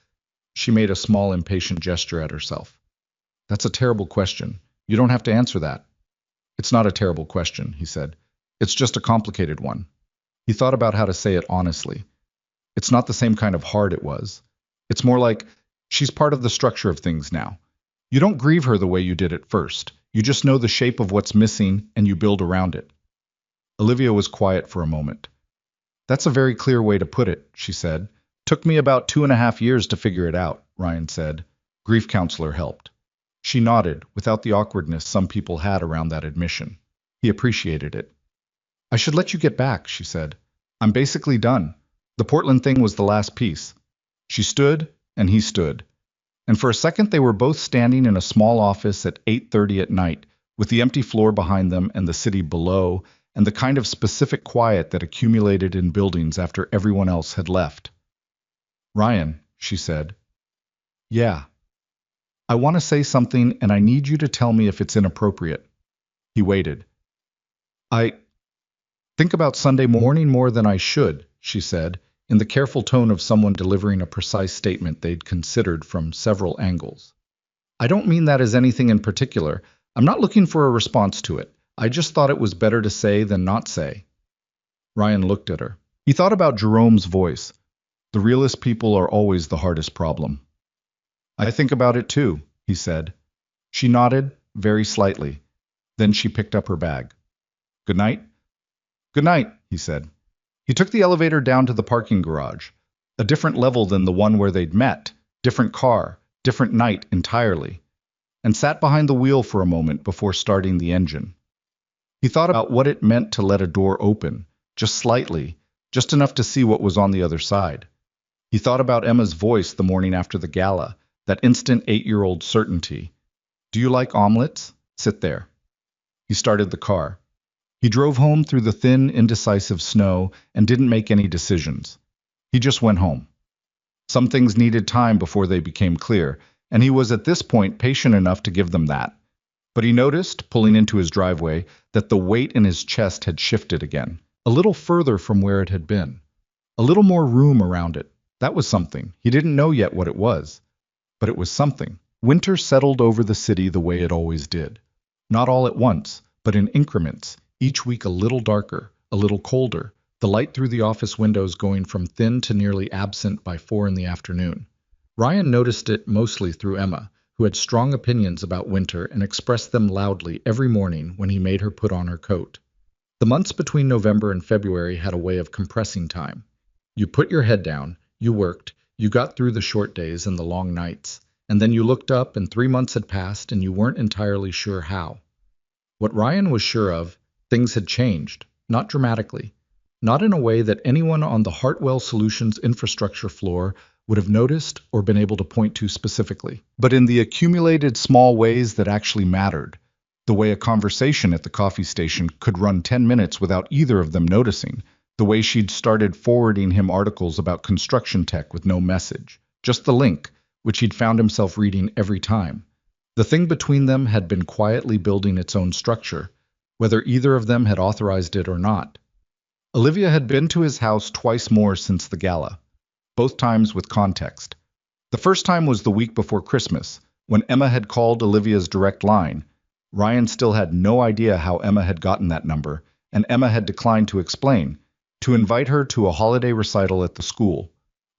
She made a small impatient gesture at herself. That's a terrible question. You don't have to answer that. It's not a terrible question, he said. It's just a complicated one. He thought about how to say it honestly. It's not the same kind of hard it was. It's more like, she's part of the structure of things now. You don't grieve her the way you did at first. You just know the shape of what's missing and you build around it. Olivia was quiet for a moment. That's a very clear way to put it, she said. Took me about 2.5 years to figure it out, Ryan said. Grief counselor helped. She nodded, without the awkwardness some people had around that admission. He appreciated it. I should let you get back, she said. I'm basically done. The Portland thing was the last piece. She stood, and he stood. And for a second they were both standing in a small office at 8:30 at night, with the empty floor behind them and the city below, and the kind of specific quiet that accumulated in buildings after everyone else had left. Ryan, she said. Yeah. I want to say something, and I need you to tell me if it's inappropriate. He waited. I think about Sunday morning more than I should, she said, in the careful tone of someone delivering a precise statement they'd considered from several angles. I don't mean that as anything in particular. I'm not looking for a response to it. I just thought it was better to say than not say. Ryan looked at her. He thought about Jerome's voice. The realest people are always the hardest problem. I think about it too, he said. She nodded, very slightly. Then she picked up her bag. Good night? Good night, he said. He took the elevator down to the parking garage. A different level than the one where they'd met. Different car, different night entirely. And sat behind the wheel for a moment before starting the engine. He thought about what it meant to let a door open, just slightly, just enough to see what was on the other side. He thought about Emma's voice the morning after the gala, that instant 8-year-old certainty. Do you like omelets? Sit there. He started the car. He drove home through the thin, indecisive snow and didn't make any decisions. He just went home. Some things needed time before they became clear, and he was at this point patient enough to give them that. But he noticed, pulling into his driveway, that the weight in his chest had shifted again, a little further from where it had been. A little more room around it. That was something. He didn't know yet what it was. But it was something. Winter settled over the city the way it always did. Not all at once, but in increments, each week a little darker, a little colder, the light through the office windows going from thin to nearly absent by 4 in the afternoon. Ryan noticed it mostly through Emma, who had strong opinions about winter and expressed them loudly every morning when he made her put on her coat. The months between November and February had a way of compressing time. You put your head down, you worked, you got through the short days and the long nights, and then you looked up and 3 months had passed and you weren't entirely sure how. What Ryan was sure of, things had changed, not dramatically, not in a way that anyone on the Hartwell Solutions infrastructure floor would have noticed or been able to point to specifically, but in the accumulated small ways that actually mattered, the way a conversation at the coffee station could run 10 minutes without either of them noticing, the way she'd started forwarding him articles about construction tech with no message, just the link, which he'd found himself reading every time. The thing between them had been quietly building its own structure, whether either of them had authorized it or not. Olivia had been to his house twice more since the gala, both times with context. The first time was the week before Christmas, when Emma had called Olivia's direct line. Ryan still had no idea how Emma had gotten that number, and Emma had declined to explain, to invite her to a holiday recital at the school.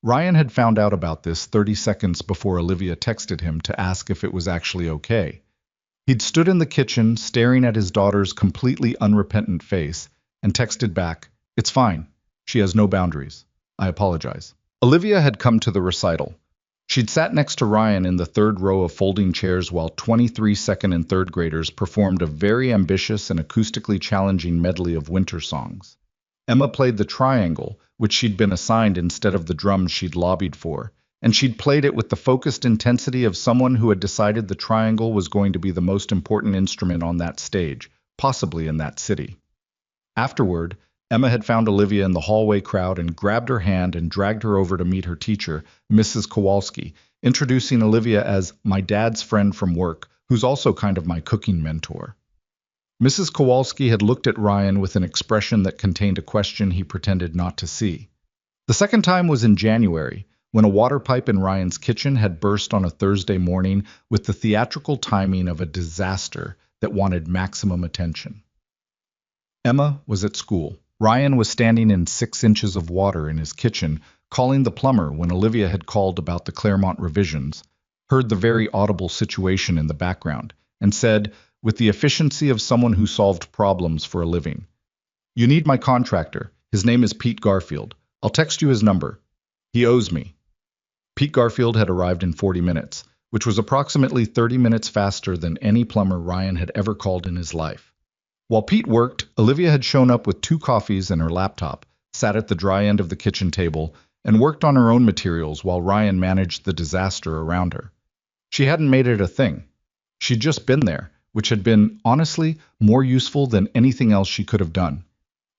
Ryan had found out about this 30 seconds before Olivia texted him to ask if it was actually okay. He'd stood in the kitchen, staring at his daughter's completely unrepentant face, and texted back, "It's fine. She has no boundaries. I apologize." Olivia had come to the recital. She'd sat next to Ryan in the third row of folding chairs while 23 second and third graders performed a very ambitious and acoustically challenging medley of winter songs. Emma played the triangle, which she'd been assigned instead of the drums she'd lobbied for, and she'd played it with the focused intensity of someone who had decided the triangle was going to be the most important instrument on that stage, possibly in that city. Afterward, Emma had found Olivia in the hallway crowd and grabbed her hand and dragged her over to meet her teacher, Mrs. Kowalski, introducing Olivia as my dad's friend from work, who's also kind of my cooking mentor. Mrs. Kowalski had looked at Ryan with an expression that contained a question he pretended not to see. The second time was in January, when a water pipe in Ryan's kitchen had burst on a Thursday morning with the theatrical timing of a disaster that wanted maximum attention. Emma was at school. Ryan was standing in 6 inches of water in his kitchen, calling the plumber when Olivia had called about the Claremont revisions, heard the very audible situation in the background, and said, with the efficiency of someone who solved problems for a living, "You need my contractor. His name is Pete Garfield. I'll text you his number. He owes me." Pete Garfield had arrived in 40 minutes, which was approximately 30 minutes faster than any plumber Ryan had ever called in his life. While Pete worked, Olivia had shown up with 2 coffees and her laptop, sat at the dry end of the kitchen table, and worked on her own materials while Ryan managed the disaster around her. She hadn't made it a thing. She'd just been there, which had been, honestly, more useful than anything else she could have done.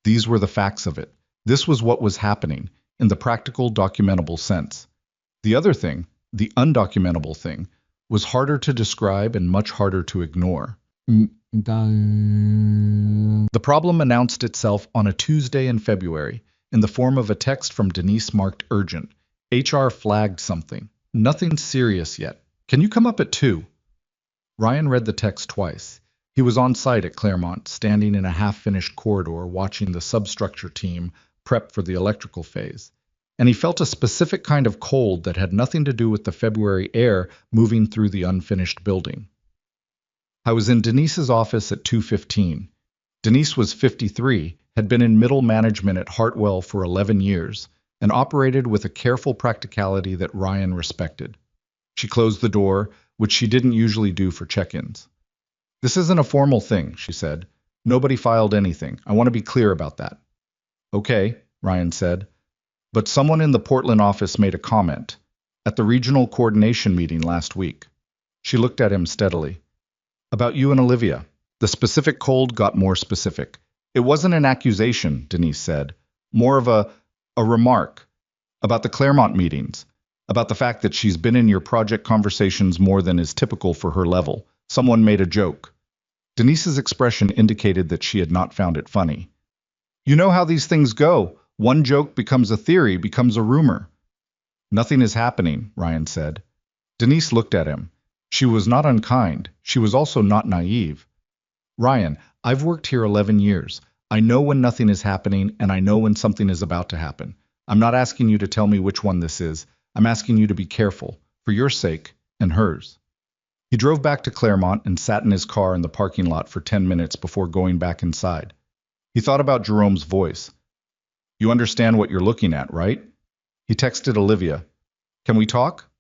These were the facts of it. This was what was happening, in the practical, documentable sense. The other thing, the undocumentable thing, was harder to describe and much harder to ignore. The problem announced itself on a Tuesday in February, in the form of a text from Denise marked urgent. HR flagged something. Nothing serious yet. Can you come up at 2? Ryan read the text twice. He was on site at Claremont, standing in a half-finished corridor watching the substructure team prep for the electrical phase. And he felt a specific kind of cold that had nothing to do with the February air moving through the unfinished building. I was in Denise's office at 2:15. Denise was 53, had been in middle management at Hartwell for 11 years, and operated with a careful practicality that Ryan respected. She closed the door, which she didn't usually do for check-ins. "This isn't a formal thing," she said. "Nobody filed anything. I want to be clear about that." "Okay," Ryan said. "But someone in the Portland office made a comment at the regional coordination meeting last week." She looked at him steadily. "About you and Olivia." The specific cold got more specific. "It wasn't an accusation," Denise said. "More of a remark. About the Claremont meetings. About the fact that she's been in your project conversations more than is typical for her level. Someone made a joke." Denise's expression indicated that she had not found it funny. "You know how these things go. One joke becomes a theory, becomes a rumor." "Nothing is happening," Ryan said. Denise looked at him. She was not unkind. She was also not naive. "Ryan, I've worked here 11 years. I know when nothing is happening, and I know when something is about to happen. I'm not asking you to tell me which one this is. I'm asking you to be careful, for your sake and hers." He drove back to Claremont and sat in his car in the parking lot for 10 minutes before going back inside. He thought about Jerome's voice. "You understand what you're looking at, right?" He texted Olivia. "Can we talk?"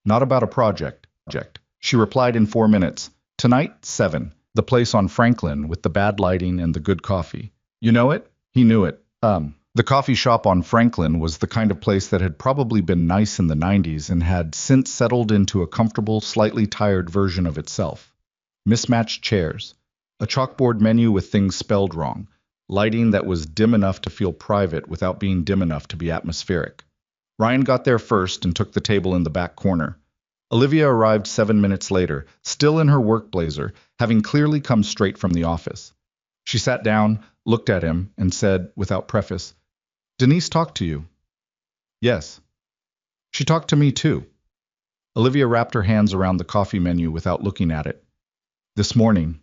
"Not about a project." She replied in 4 minutes. "Tonight, 7. The place on Franklin with the bad lighting and the good coffee. You know it?" He knew it. The coffee shop on Franklin was the kind of place that had probably been nice in the 90s and had since settled into a comfortable, slightly tired version of itself. Mismatched chairs, a chalkboard menu with things spelled wrong, lighting that was dim enough to feel private without being dim enough to be atmospheric. Ryan got there first and took the table in the back corner. Olivia arrived 7 minutes later, still in her work blazer, having clearly come straight from the office. She sat down, looked at him, and said, without preface, "Denise talked to you." "Yes." "She talked to me too." Olivia wrapped her hands around the coffee menu without looking at it. "This morning,"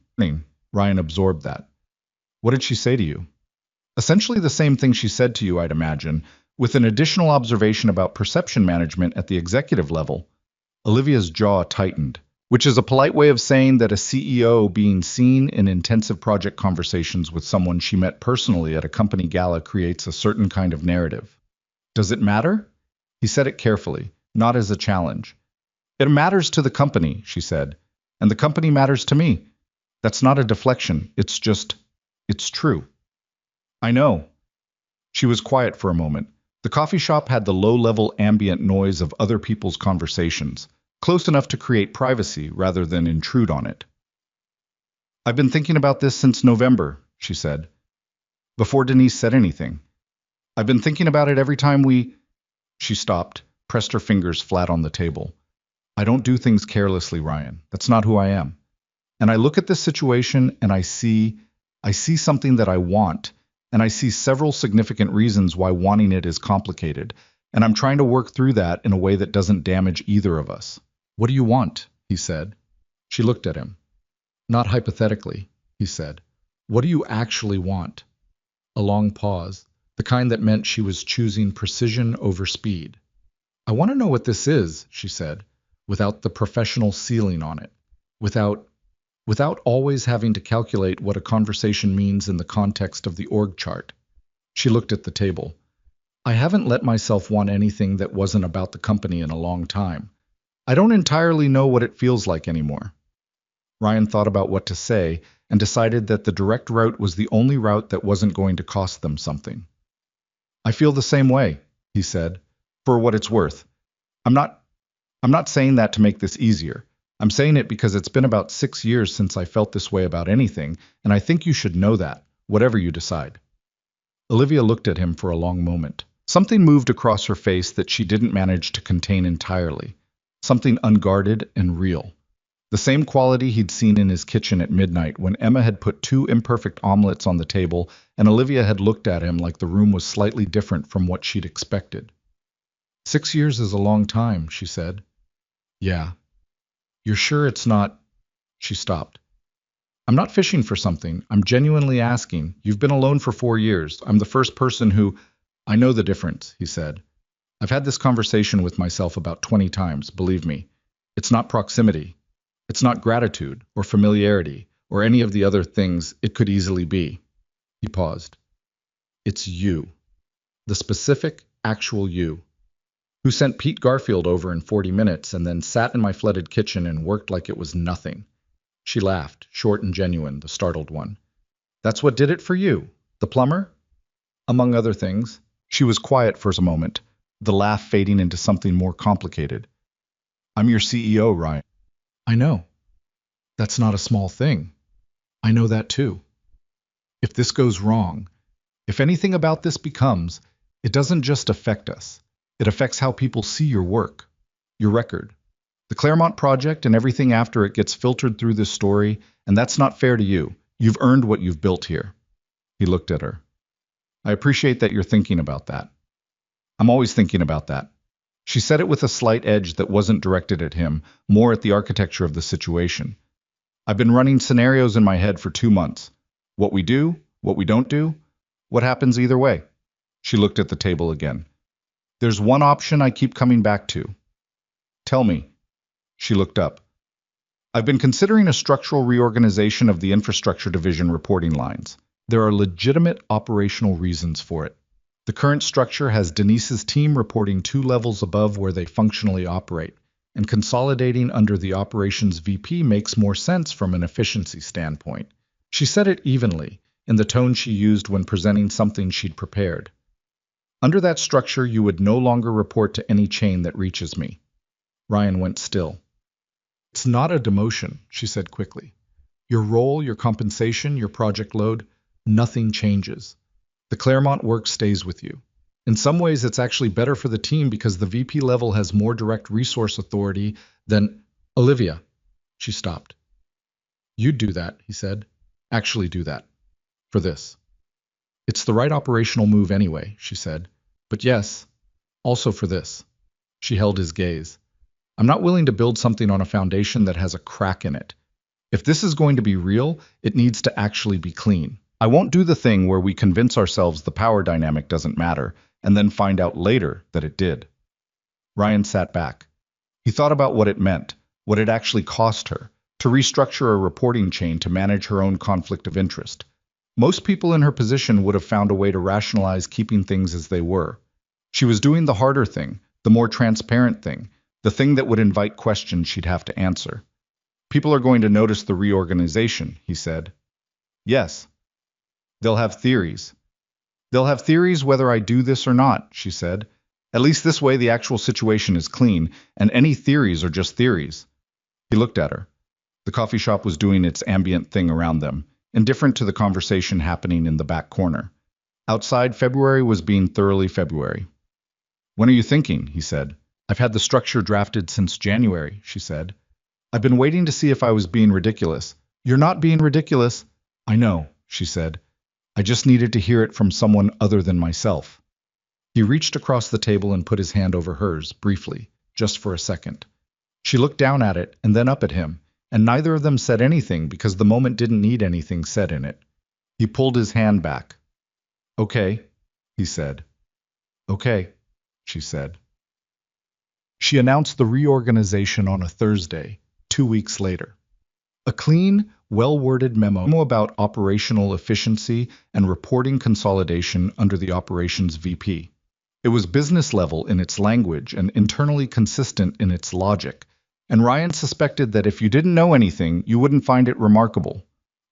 Ryan absorbed that. "What did she say to you?" "Essentially the same thing she said to you, I'd imagine, with an additional observation about perception management at the executive level." Olivia's jaw tightened, which is a polite way of saying that a CEO being seen in intensive project conversations with someone she met personally at a company gala creates a certain kind of narrative. "Does it matter?" He said it carefully. not as a challenge. It matters to the company, she said, and the company matters to me. That's not a deflection, it's true. I know. She was quiet for a moment. The coffee shop had the low-level ambient noise of other people's conversations, close enough to create privacy rather than intrude on it. I've been thinking about this since November, she said, before Denise said anything. I've been thinking about it every time we... She stopped, pressed her fingers flat on the table. I don't do things carelessly, Ryan. That's not who I am. And I look at this situation and I see something that I want, and I see several significant reasons why wanting it is complicated, and I'm trying to work through that in a way that doesn't damage either of us. What do you want? He said. She looked at him. Not hypothetically, he said. What do you actually want? A long pause, the kind that meant she was choosing precision over speed. I want to know what this is, she said, without the professional ceiling on it, without always having to calculate what a conversation means in the context of the org chart. She looked at the table. I haven't let myself want anything that wasn't about the company in a long time. I don't entirely know what it feels like anymore. Ryan thought about what to say and decided that the direct route was the only route that wasn't going to cost them something. I feel the same way, he said, for what it's worth. I'm not saying that to make this easier. I'm saying it because it's been about 6 years since I felt this way about anything, and I think you should know that, whatever you decide. Olivia looked at him for a long moment. Something moved across her face that she didn't manage to contain entirely. Something unguarded and real. The same quality he'd seen in his kitchen at midnight when Emma had put 2 imperfect omelets on the table and Olivia had looked at him like the room was slightly different from what she'd expected. 6 years is a long time, she said. Yeah. You're sure it's not... She stopped. I'm not fishing for something. I'm genuinely asking. You've been alone for 4 years. I'm the first person who... I know the difference, he said. I've had this conversation with myself about 20 times, believe me. It's not proximity. It's not gratitude or familiarity or any of the other things it could easily be. He paused. It's you. The specific, actual you. Who sent Pete Garfield over in 40 minutes and then sat in my flooded kitchen and worked like it was nothing. She laughed, short and genuine, the startled one. That's what did it for you? The plumber? Among other things. She was quiet for a moment, the laugh fading into something more complicated. I'm your CEO, Ryan. I know. That's not a small thing. I know that too. If this goes wrong, if anything about this becomes, it doesn't just affect us. It affects how people see your work, your record. The Claremont project and everything after it gets filtered through this story, and that's not fair to you. You've earned what you've built here. He looked at her. I appreciate that you're thinking about that. I'm always thinking about that. She said it with a slight edge that wasn't directed at him, more at the architecture of the situation. I've been running scenarios in my head for 2 months. What we do, what we don't do, what happens either way. She looked at the table again. There's one option I keep coming back to. Tell me. She looked up. I've been considering a structural reorganization of the infrastructure division reporting lines. There are legitimate operational reasons for it. The current structure has Denise's team reporting 2 levels above where they functionally operate, and consolidating under the operations VP makes more sense from an efficiency standpoint. She said it evenly, in the tone she used when presenting something she'd prepared. Under that structure, you would no longer report to any chain that reaches me. Ryan went still. It's not a demotion, she said quickly. Your role, your compensation, your project load, nothing changes. The Claremont work stays with you. In some ways, it's actually better for the team because the VP level has more direct resource authority than... Olivia. She stopped. You'd do that, he said. Actually do that. For this. It's the right operational move anyway, she said. But yes, also for this. She held his gaze. I'm not willing to build something on a foundation that has a crack in it. If this is going to be real, it needs to actually be clean. I won't do the thing where we convince ourselves the power dynamic doesn't matter, and then find out later that it did. Ryan sat back. He thought about what it meant, what it actually cost her, to restructure a reporting chain to manage her own conflict of interest. Most people in her position would have found a way to rationalize keeping things as they were. She was doing the harder thing, The more transparent thing, the thing that would invite questions she'd have to answer. People are going to notice the reorganization, he said. Yes. They'll have theories. They'll have theories whether I do this or not, she said. At least this way the actual situation is clean, and any theories are just theories. He looked at her. The coffee shop was doing its ambient thing around them, indifferent to the conversation happening in the back corner. Outside, February was being thoroughly February. When are you thinking? He said. I've had the structure drafted since January, she said. I've been waiting to see if I was being ridiculous. You're not being ridiculous. I know, she said. I just needed to hear it from someone other than myself. He reached across the table and put his hand over hers, briefly, just for a second. She looked down at it and then up at him, and neither of them said anything because the moment didn't need anything said in it. He pulled his hand back. Okay, he said. Okay, she said. She announced the reorganization on a Thursday, 2 weeks later. A clean, well-worded memo about operational efficiency and reporting consolidation under the operations VP. It was business level in its language and internally consistent in its logic, and Ryan suspected that if you didn't know anything, you wouldn't find it remarkable.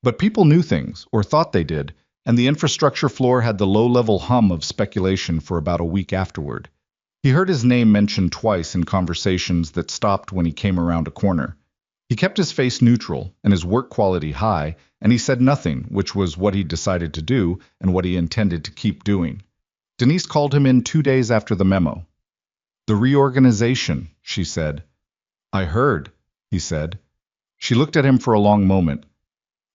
But people knew things, or thought they did, and the infrastructure floor had the low-level hum of speculation for about a week afterward. He heard his name mentioned twice in conversations that stopped when he came around a corner. He kept his face neutral and his work quality high, and he said nothing, which was what he decided to do and what he intended to keep doing. Denise called him in 2 days after the memo. The reorganization, she said. I heard, he said. She looked at him for a long moment.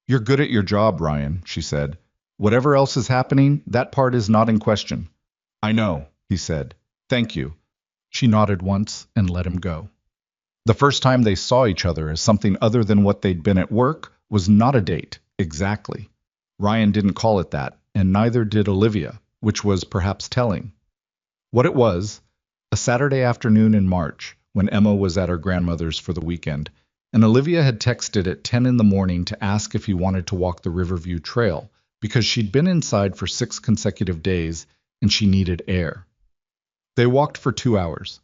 You're good at your job, Ryan, she said. Whatever else is happening, that part is not in question. I know, he said. Thank you. She nodded once and let him go. The first time they saw each other as something other than what they'd been at work was not a date, exactly. Ryan didn't call it that, and neither did Olivia, which was perhaps telling. What it was, a Saturday afternoon in March, when Emma was at her grandmother's for the weekend, and Olivia had texted at 10 in the morning to ask if he wanted to walk the Riverview Trail, because she'd been inside for 6 consecutive days and she needed air. They walked for 2 hours.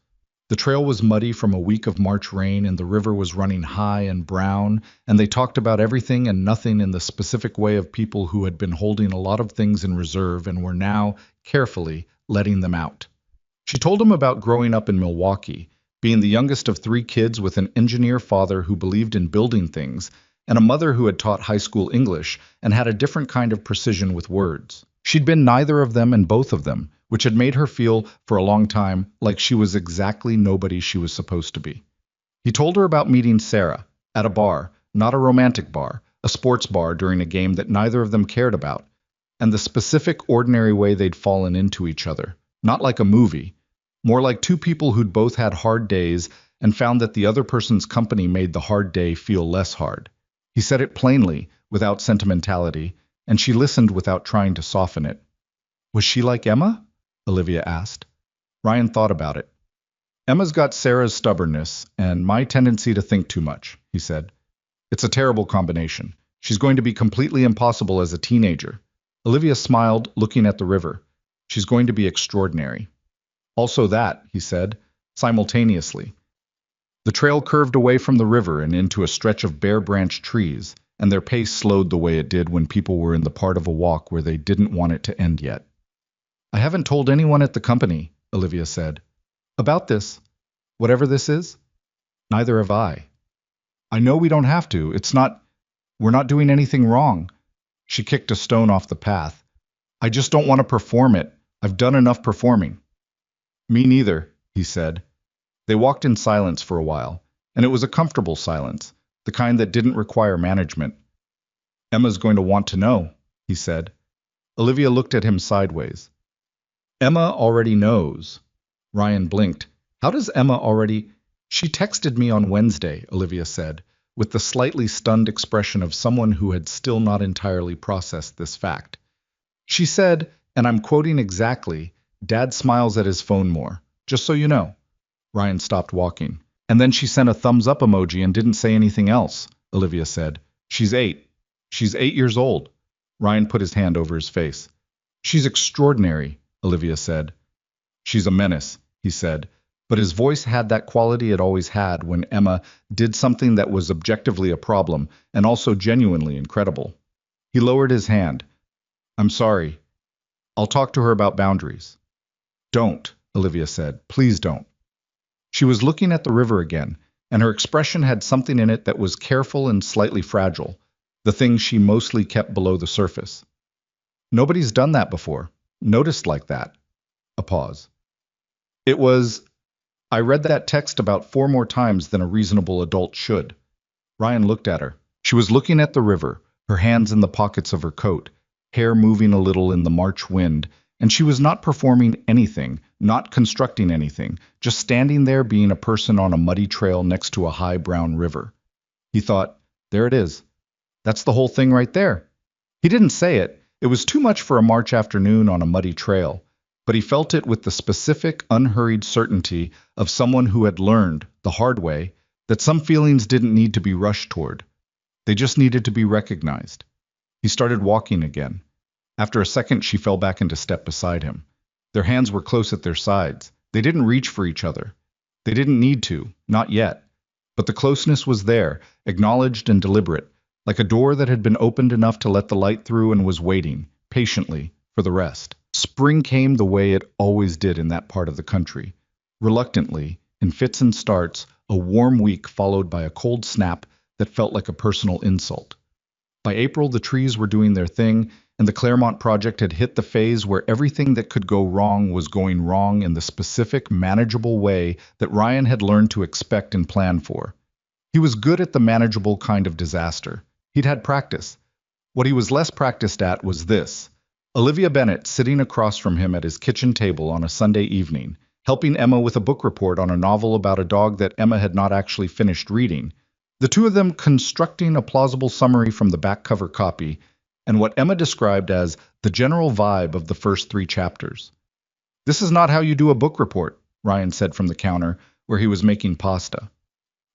The trail was muddy from a week of March rain and the river was running high and brown, and they talked about everything and nothing in the specific way of people who had been holding a lot of things in reserve and were now, carefully, letting them out. She told him about growing up in Milwaukee, being the youngest of 3 kids with an engineer father who believed in building things, and a mother who had taught high school English and had a different kind of precision with words. She'd been neither of them and both of them, which had made her feel, for a long time, like she was exactly nobody she was supposed to be. He told her about meeting Sarah, at a bar, not a romantic bar, a sports bar during a game that neither of them cared about, and the specific, ordinary way they'd fallen into each other, not like a movie, more like 2 people who'd both had hard days and found that the other person's company made the hard day feel less hard. He said it plainly, without sentimentality, and she listened without trying to soften it. Was she like Emma? Olivia asked. Ryan thought about it. Emma's got Sarah's stubbornness and my tendency to think too much, he said. It's a terrible combination. She's going to be completely impossible as a teenager. Olivia smiled, looking at the river. She's going to be extraordinary. Also that, he said, simultaneously. The trail curved away from the river and into a stretch of bare-branched trees, and their pace slowed the way it did when people were in the part of a walk where they didn't want it to end yet. I haven't told anyone at the company, Olivia said. About this. Whatever this is? Neither have I. I know we don't have to. We're not doing anything wrong. She kicked a stone off the path. I just don't want to perform it. I've done enough performing. Me neither, he said. They walked in silence for a while, and it was a comfortable silence, the kind that didn't require management. Emma's going to want to know, he said. Olivia looked at him sideways. Emma already knows. Ryan blinked. How does Emma already? She texted me on Wednesday, Olivia said, with the slightly stunned expression of someone who had still not entirely processed this fact. She said, and I'm quoting exactly, Dad smiles at his phone more, just so you know. Ryan stopped walking. And then she sent a thumbs up emoji and didn't say anything else, Olivia said. She's 8. She's 8 years old. Ryan put his hand over his face. She's extraordinary, Olivia said. She's a menace, he said, But his voice had that quality it always had when Emma did something that was objectively a problem and also genuinely incredible. He lowered his hand. I'm sorry. I'll talk to her about boundaries. Don't, Olivia said. Please don't. She was looking at the river again, and her expression had something in it that was careful and slightly fragile, the thing she mostly kept below the surface. Nobody's done that before. Noticed like that. A pause. It was, I read that text about 4 more times than a reasonable adult should. Ryan looked at her. She was looking at the river, her hands in the pockets of her coat, hair moving a little in the March wind, and she was not performing anything, not constructing anything, just standing there being a person on a muddy trail next to a high brown river. He thought, there it is. That's the whole thing right there. He didn't say it. It was too much for a March afternoon on a muddy trail, but he felt it with the specific, unhurried certainty of someone who had learned, the hard way, that some feelings didn't need to be rushed toward. They just needed to be recognized. He started walking again. After a second, she fell back into step beside him. Their hands were close at their sides. They didn't reach for each other. They didn't need to, not yet. But the closeness was there, acknowledged and deliberate, like a door that had been opened enough to let the light through and was waiting, patiently, for the rest. Spring came the way it always did in that part of the country. Reluctantly, in fits and starts, a warm week followed by a cold snap that felt like a personal insult. By April, the trees were doing their thing, and the Claremont project had hit the phase where everything that could go wrong was going wrong in the specific, manageable way that Ryan had learned to expect and plan for. He was good at the manageable kind of disaster. He'd had practice. What he was less practiced at was this. Olivia Bennett sitting across from him at his kitchen table on a Sunday evening, helping Emma with a book report on a novel about a dog that Emma had not actually finished reading, the two of them constructing a plausible summary from the back cover copy, and what Emma described as the general vibe of the first 3 chapters. This is not how you do a book report, Ryan said from the counter, where he was making pasta.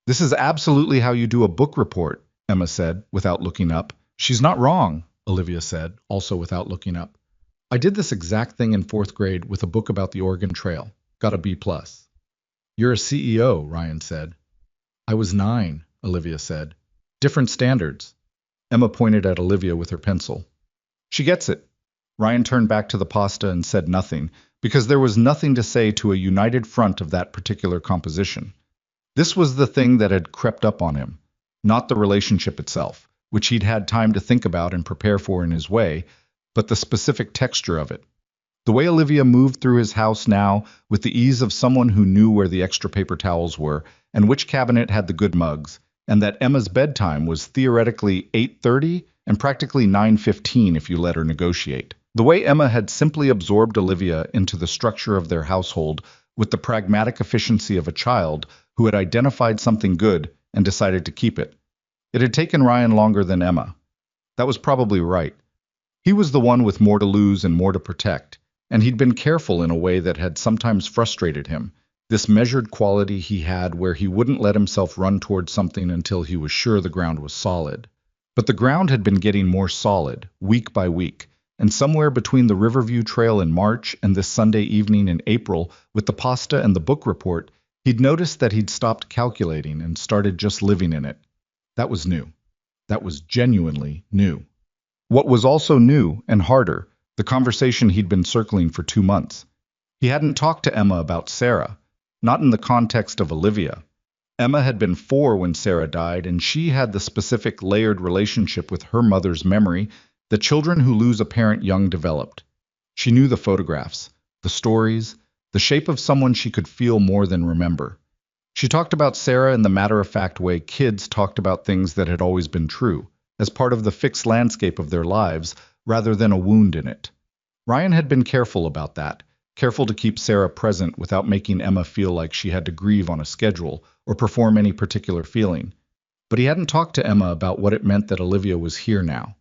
This is absolutely how you do a book report, Emma said, without looking up. She's not wrong, Olivia said, also without looking up. I did this exact thing in 4th grade with a book about the Oregon Trail. Got a B+. You're a CEO, Ryan said. I was 9, Olivia said. Different standards. Emma pointed at Olivia with her pencil. She gets it. Ryan turned back to the pasta and said nothing, because there was nothing to say to a united front of that particular composition. This was the thing that had crept up on him, not the relationship itself, which he'd had time to think about and prepare for in his way, but the specific texture of it. The way Olivia moved through his house now, with the ease of someone who knew where the extra paper towels were, and which cabinet had the good mugs, and that Emma's bedtime was theoretically 8:30 and practically 9:15 if you let her negotiate. The way Emma had simply absorbed Olivia into the structure of their household with the pragmatic efficiency of a child who had identified something good and decided to keep it. It had taken Ryan longer than Emma. That was probably right. He was the one with more to lose and more to protect, and he'd been careful in a way that had sometimes frustrated him, this measured quality he had where he wouldn't let himself run towards something until he was sure the ground was solid. But the ground had been getting more solid, week by week, and somewhere between the Riverview Trail in March and this Sunday evening in April, with the pasta and the book report, he'd noticed that he'd stopped calculating and started just living in it. That was new. That was genuinely new. What was also new and harder, the conversation he'd been circling for 2 months. He hadn't talked to Emma about Sarah, not in the context of Olivia. Emma had been 4 when Sarah died, and she had the specific layered relationship with her mother's memory that children who lose a parent young developed. She knew the photographs, the stories, the shape of someone she could feel more than remember. She talked about Sarah in the matter-of-fact way kids talked about things that had always been true, as part of the fixed landscape of their lives, rather than a wound in it. Ryan had been careful about that, careful to keep Sarah present without making Emma feel like she had to grieve on a schedule or perform any particular feeling. But he hadn't talked to Emma about what it meant that Olivia was here now.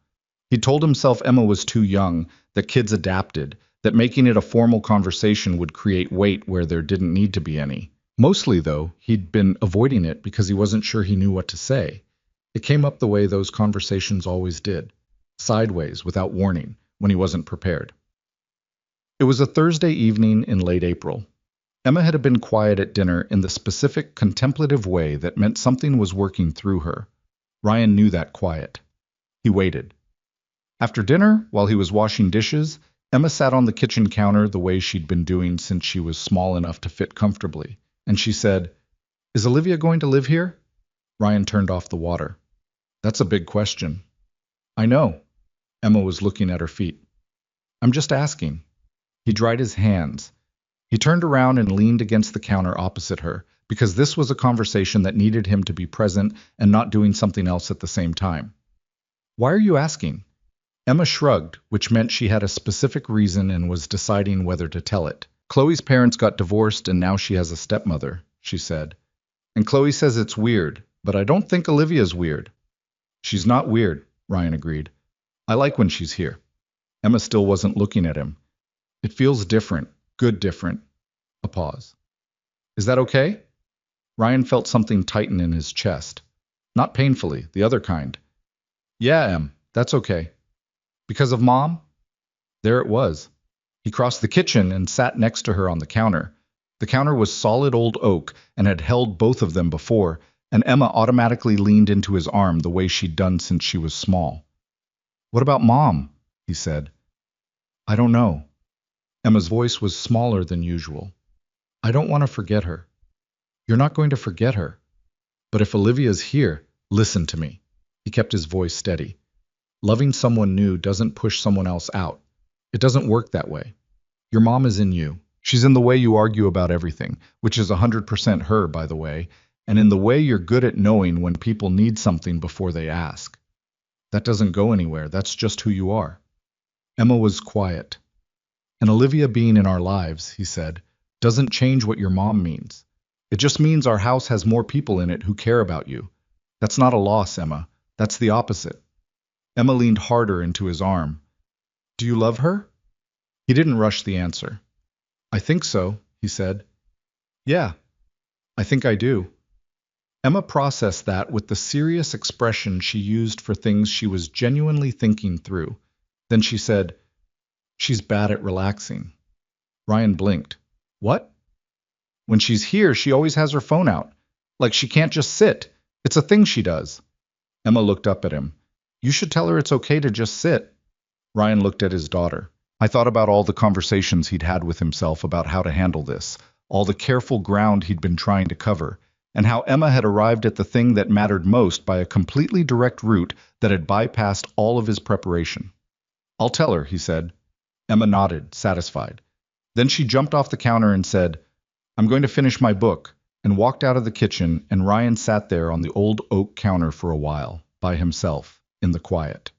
He told himself Emma was too young, that kids adapted, that making it a formal conversation would create weight where there didn't need to be any. Mostly, though, he'd been avoiding it because he wasn't sure he knew what to say. It came up the way those conversations always did, sideways, without warning, when he wasn't prepared. It was a Thursday evening in late April. Emma had been quiet at dinner in the specific, contemplative way that meant something was working through her. Ryan knew that quiet. He waited. After dinner, while he was washing dishes, Emma sat on the kitchen counter the way she'd been doing since she was small enough to fit comfortably, and she said, "Is Olivia going to live here?" Ryan turned off the water. "That's a big question." "I know." Emma was looking at her feet. "I'm just asking." He dried his hands. He turned around and leaned against the counter opposite her, because this was a conversation that needed him to be present and not doing something else at the same time. "Why are you asking?" Emma shrugged, which meant she had a specific reason and was deciding whether to tell it. "Chloe's parents got divorced and now she has a stepmother," she said. "And Chloe says it's weird, but I don't think Olivia's weird." "She's not weird," Ryan agreed. "I like when she's here." Emma still wasn't looking at him. "It feels different, good different." A pause. "Is that okay?" Ryan felt something tighten in his chest. Not painfully, the other kind. "Yeah, Em, that's okay." "Because of Mom?" There it was. He crossed the kitchen and sat next to her on the counter. The counter was solid old oak and had held both of them before, and Emma automatically leaned into his arm the way she'd done since she was small. "What about Mom?" he said. "I don't know." Emma's voice was smaller than usual. "I don't want to forget her." "You're not going to forget her. But if Olivia's here, listen to me." He kept his voice steady. "Loving someone new doesn't push someone else out. It doesn't work that way. Your mom is in you. She's in the way you argue about everything, which is 100% her, by the way, and in the way you're good at knowing when people need something before they ask. That doesn't go anywhere. That's just who you are." Emma was quiet. "And Olivia being in our lives," he said, "doesn't change what your mom means. It just means our house has more people in it who care about you. That's not a loss, Emma. That's the opposite." Emma leaned harder into his arm. "Do you love her?" He didn't rush the answer. "I think so," he said. "Yeah, I think I do." Emma processed that with the serious expression she used for things she was genuinely thinking through. Then she said, "She's bad at relaxing." Ryan blinked. "What?" "When she's here, she always has her phone out. Like she can't just sit. It's a thing she does." Emma looked up at him. "You should tell her it's okay to just sit." Ryan looked at his daughter. I thought about all the conversations he'd had with himself about how to handle this, all the careful ground he'd been trying to cover, and how Emma had arrived at the thing that mattered most by a completely direct route that had bypassed all of his preparation. "I'll tell her," he said. Emma nodded, satisfied. Then she jumped off the counter and said, "I'm going to finish my book," and walked out of the kitchen, and Ryan sat there on the old oak counter for a while, by himself, in the quiet.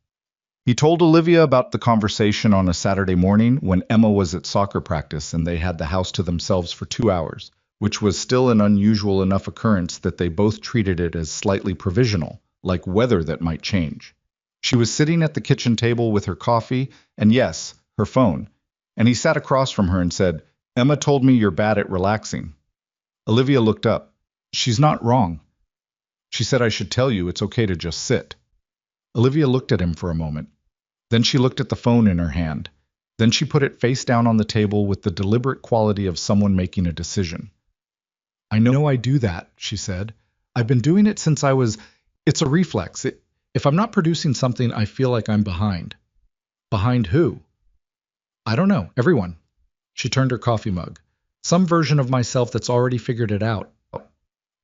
He told Olivia about the conversation on a Saturday morning when Emma was at soccer practice and they had the house to themselves for 2 hours, which was still an unusual enough occurrence that they both treated it as slightly provisional, like weather that might change. She was sitting at the kitchen table with her coffee and, yes, her phone, and he sat across from her and said, "Emma told me you're bad at relaxing." Olivia looked up. "She's not wrong. She said I should tell you it's okay to just sit." Olivia looked at him for a moment. Then she looked at the phone in her hand. Then she put it face down on the table with the deliberate quality of someone making a decision. "I know I do that," she said. "I've been doing it since I was... It's a reflex. If I'm not producing something, I feel like I'm behind." "Behind who?" "I don't know. Everyone." She turned her coffee mug. "Some version of myself that's already figured it out."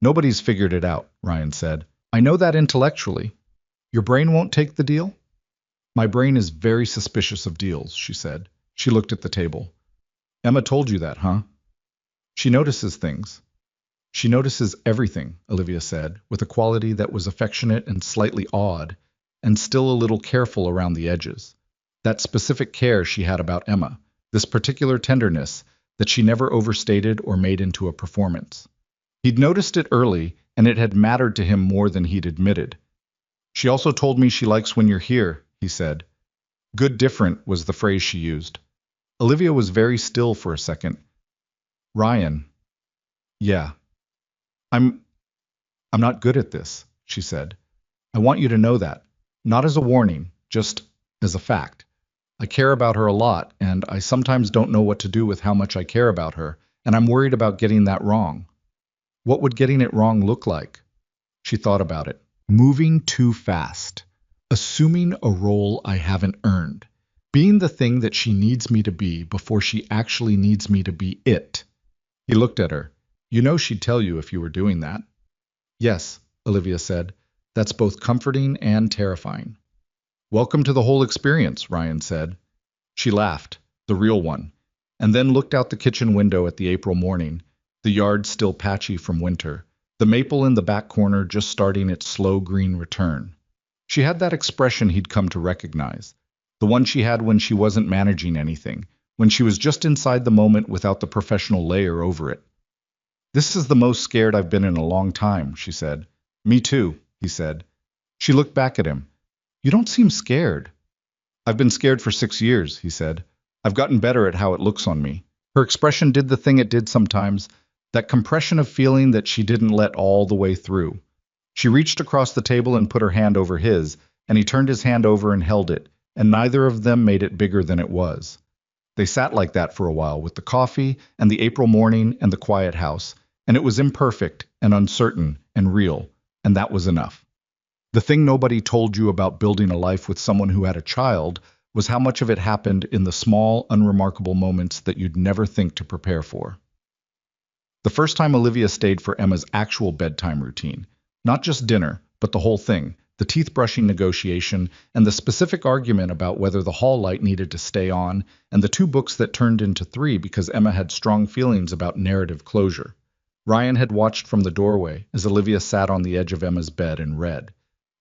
"Nobody's figured it out," Ryan said. "I know that intellectually. Your brain won't take the deal?" "My brain is very suspicious of deals," she said. She looked at the table. "Emma told you that, huh?" "She notices things." "She notices everything," Olivia said, with a quality that was affectionate and slightly awed, and still a little careful around the edges. That specific care she had about Emma, this particular tenderness that she never overstated or made into a performance. He'd noticed it early, and it had mattered to him more than he'd admitted. "She also told me she likes when you're here," he said. "Good different" was the phrase she used. Olivia was very still for a second. "Ryan." "Yeah. I'm not good at this," she said. "I want you to know that. Not as a warning, just as a fact. I care about her a lot, and I sometimes don't know what to do with how much I care about her, and I'm worried about getting that wrong. What would getting it wrong look like? She thought about it. Moving too fast. Assuming a role I haven't earned. Being the thing that she needs me to be before she actually needs me to be it. He looked at her. You know she'd tell you if you were doing that. Yes, Olivia said. That's both comforting and terrifying. Welcome to the whole experience, Ryan said. She laughed, the real one, and then looked out the kitchen window at the April morning, the yard still patchy from winter, the maple in the back corner just starting its slow green return. She had that expression he'd come to recognize, the one she had when she wasn't managing anything, when she was just inside the moment without the professional layer over it. This is the most scared I've been in a long time, she said. Me too, he said. She looked back at him. You don't seem scared. I've been scared for 6 years, he said. I've gotten better at how it looks on me. Her expression did the thing it did sometimes, that compression of feeling that she didn't let all the way through. She reached across the table and put her hand over his, and he turned his hand over and held it, and neither of them made it bigger than it was. They sat like that for a while, with the coffee and the April morning and the quiet house, and it was imperfect and uncertain and real, and that was enough. The thing nobody told you about building a life with someone who had a child was how much of it happened in the small, unremarkable moments that you'd never think to prepare for. The first time Olivia stayed for Emma's actual bedtime routine, not just dinner, but the whole thing, the teeth-brushing negotiation, and the specific argument about whether the hall light needed to stay on, and the 2 books that turned into 3 because Emma had strong feelings about narrative closure. Ryan had watched from the doorway as Olivia sat on the edge of Emma's bed and read,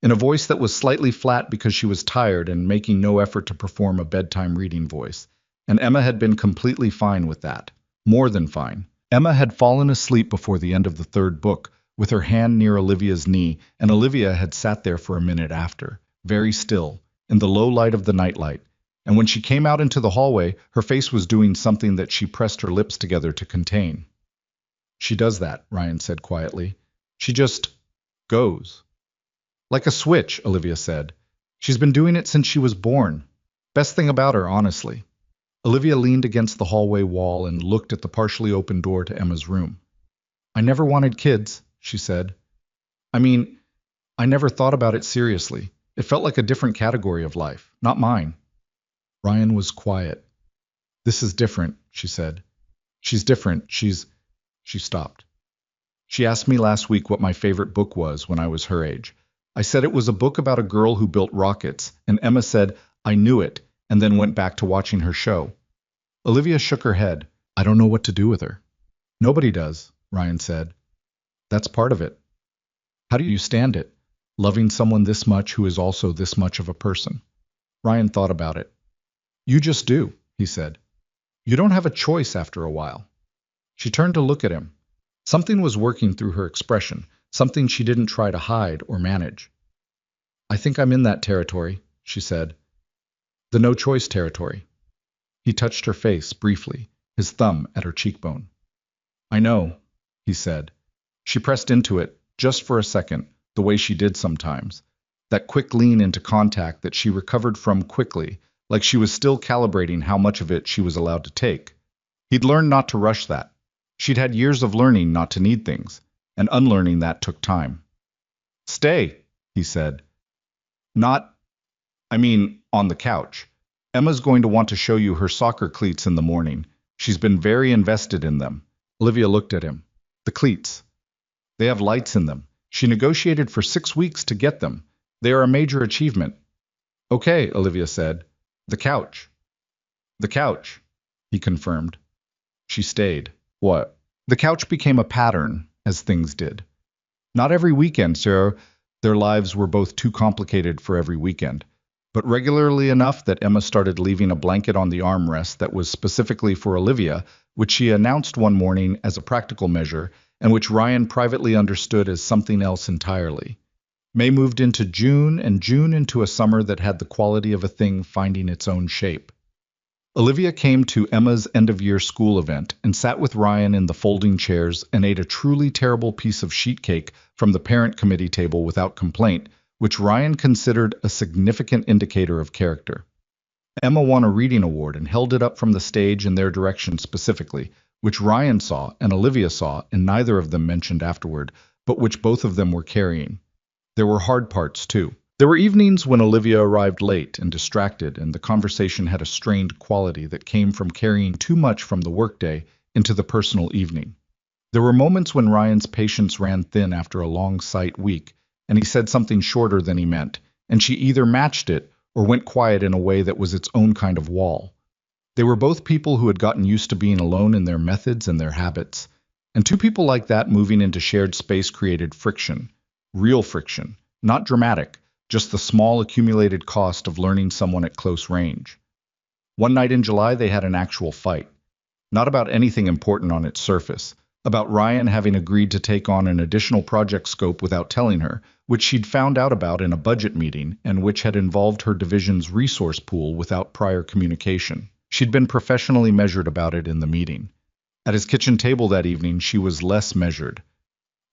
in a voice that was slightly flat because she was tired and making no effort to perform a bedtime reading voice. And Emma had been completely fine with that. More than fine. Emma had fallen asleep before the end of the 3rd book, with her hand near Olivia's knee, and Olivia had sat there for a minute after, very still, in the low light of the nightlight. And when she came out into the hallway, her face was doing something that she pressed her lips together to contain. She does that, Ryan said quietly. She just goes. Like a switch, Olivia said. She's been doing it since she was born. Best thing about her, honestly. Olivia leaned against the hallway wall and looked at the partially open door to Emma's room. I never wanted kids, she said. I mean, I never thought about it seriously. It felt like a different category of life, not mine. Ryan was quiet. This is different, she said. She's different. She stopped. She asked me last week what my favorite book was when I was her age. I said it was a book about a girl who built rockets, and Emma said, I knew it, and then went back to watching her show. Olivia shook her head. I don't know what to do with her. Nobody does, Ryan said. That's part of it. How do you stand it, loving someone this much who is also this much of a person? Ryan thought about it. You just do, he said. You don't have a choice after a while. She turned to look at him. Something was working through her expression, something she didn't try to hide or manage. I think I'm in that territory, she said. The no-choice territory. He touched her face briefly, his thumb at her cheekbone. I know, he said. She pressed into it, just for a second, the way she did sometimes. That quick lean into contact that she recovered from quickly, like she was still calibrating how much of it she was allowed to take. He'd learned not to rush that. She'd had years of learning not to need things, and unlearning that took time. Stay, he said. On the couch. Emma's going to want to show you her soccer cleats in the morning. She's been very invested in them. Olivia looked at him. The cleats. They have lights in them. She negotiated for 6 weeks to get them. They are a major achievement. Okay, Olivia said. The couch. The couch, he confirmed. She stayed. What? The couch became a pattern, as things did. Not every weekend, sir. Their lives were both too complicated for every weekend. But regularly enough that Emma started leaving a blanket on the armrest that was specifically for Olivia, which she announced one morning as a practical measure, and which Ryan privately understood as something else entirely. May moved into June, and June into a summer that had the quality of a thing finding its own shape. Olivia came to Emma's end-of-year school event and sat with Ryan in the folding chairs and ate a truly terrible piece of sheet cake from the parent committee table without complaint, which Ryan considered a significant indicator of character. Emma won a reading award and held it up from the stage in their direction specifically, which Ryan saw and Olivia saw, and neither of them mentioned afterward, but which both of them were carrying. There were hard parts, too. There were evenings when Olivia arrived late and distracted, and the conversation had a strained quality that came from carrying too much from the workday into the personal evening. There were moments when Ryan's patience ran thin after a long site week, and he said something shorter than he meant, and she either matched it or went quiet in a way that was its own kind of wall. They were both people who had gotten used to being alone in their methods and their habits, and two people like that moving into shared space created friction, real friction, not dramatic, just the small accumulated cost of learning someone at close range. One night in July they had an actual fight, not about anything important on its surface, about Ryan having agreed to take on an additional project scope without telling her, which she'd found out about in a budget meeting and which had involved her division's resource pool without prior communication. She'd been professionally measured about it in the meeting. At his kitchen table that evening, she was less measured.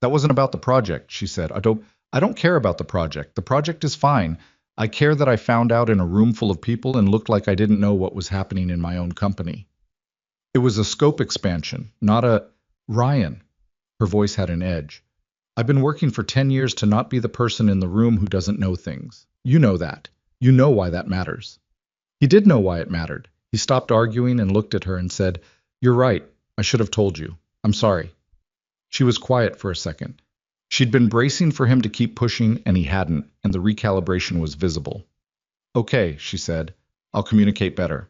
That wasn't about the project, she said. I don't care about the project. The project is fine. I care that I found out in a room full of people and looked like I didn't know what was happening in my own company. It was a scope expansion, not a Ryan. Her voice had an edge. I've been working for 10 years to not be the person in the room who doesn't know things. You know that. You know why that matters. He did know why it mattered. He stopped arguing and looked at her and said, You're right. I should have told you. I'm sorry. She was quiet for a second. She'd been bracing for him to keep pushing, and he hadn't, and the recalibration was visible. Okay, she said. I'll communicate better.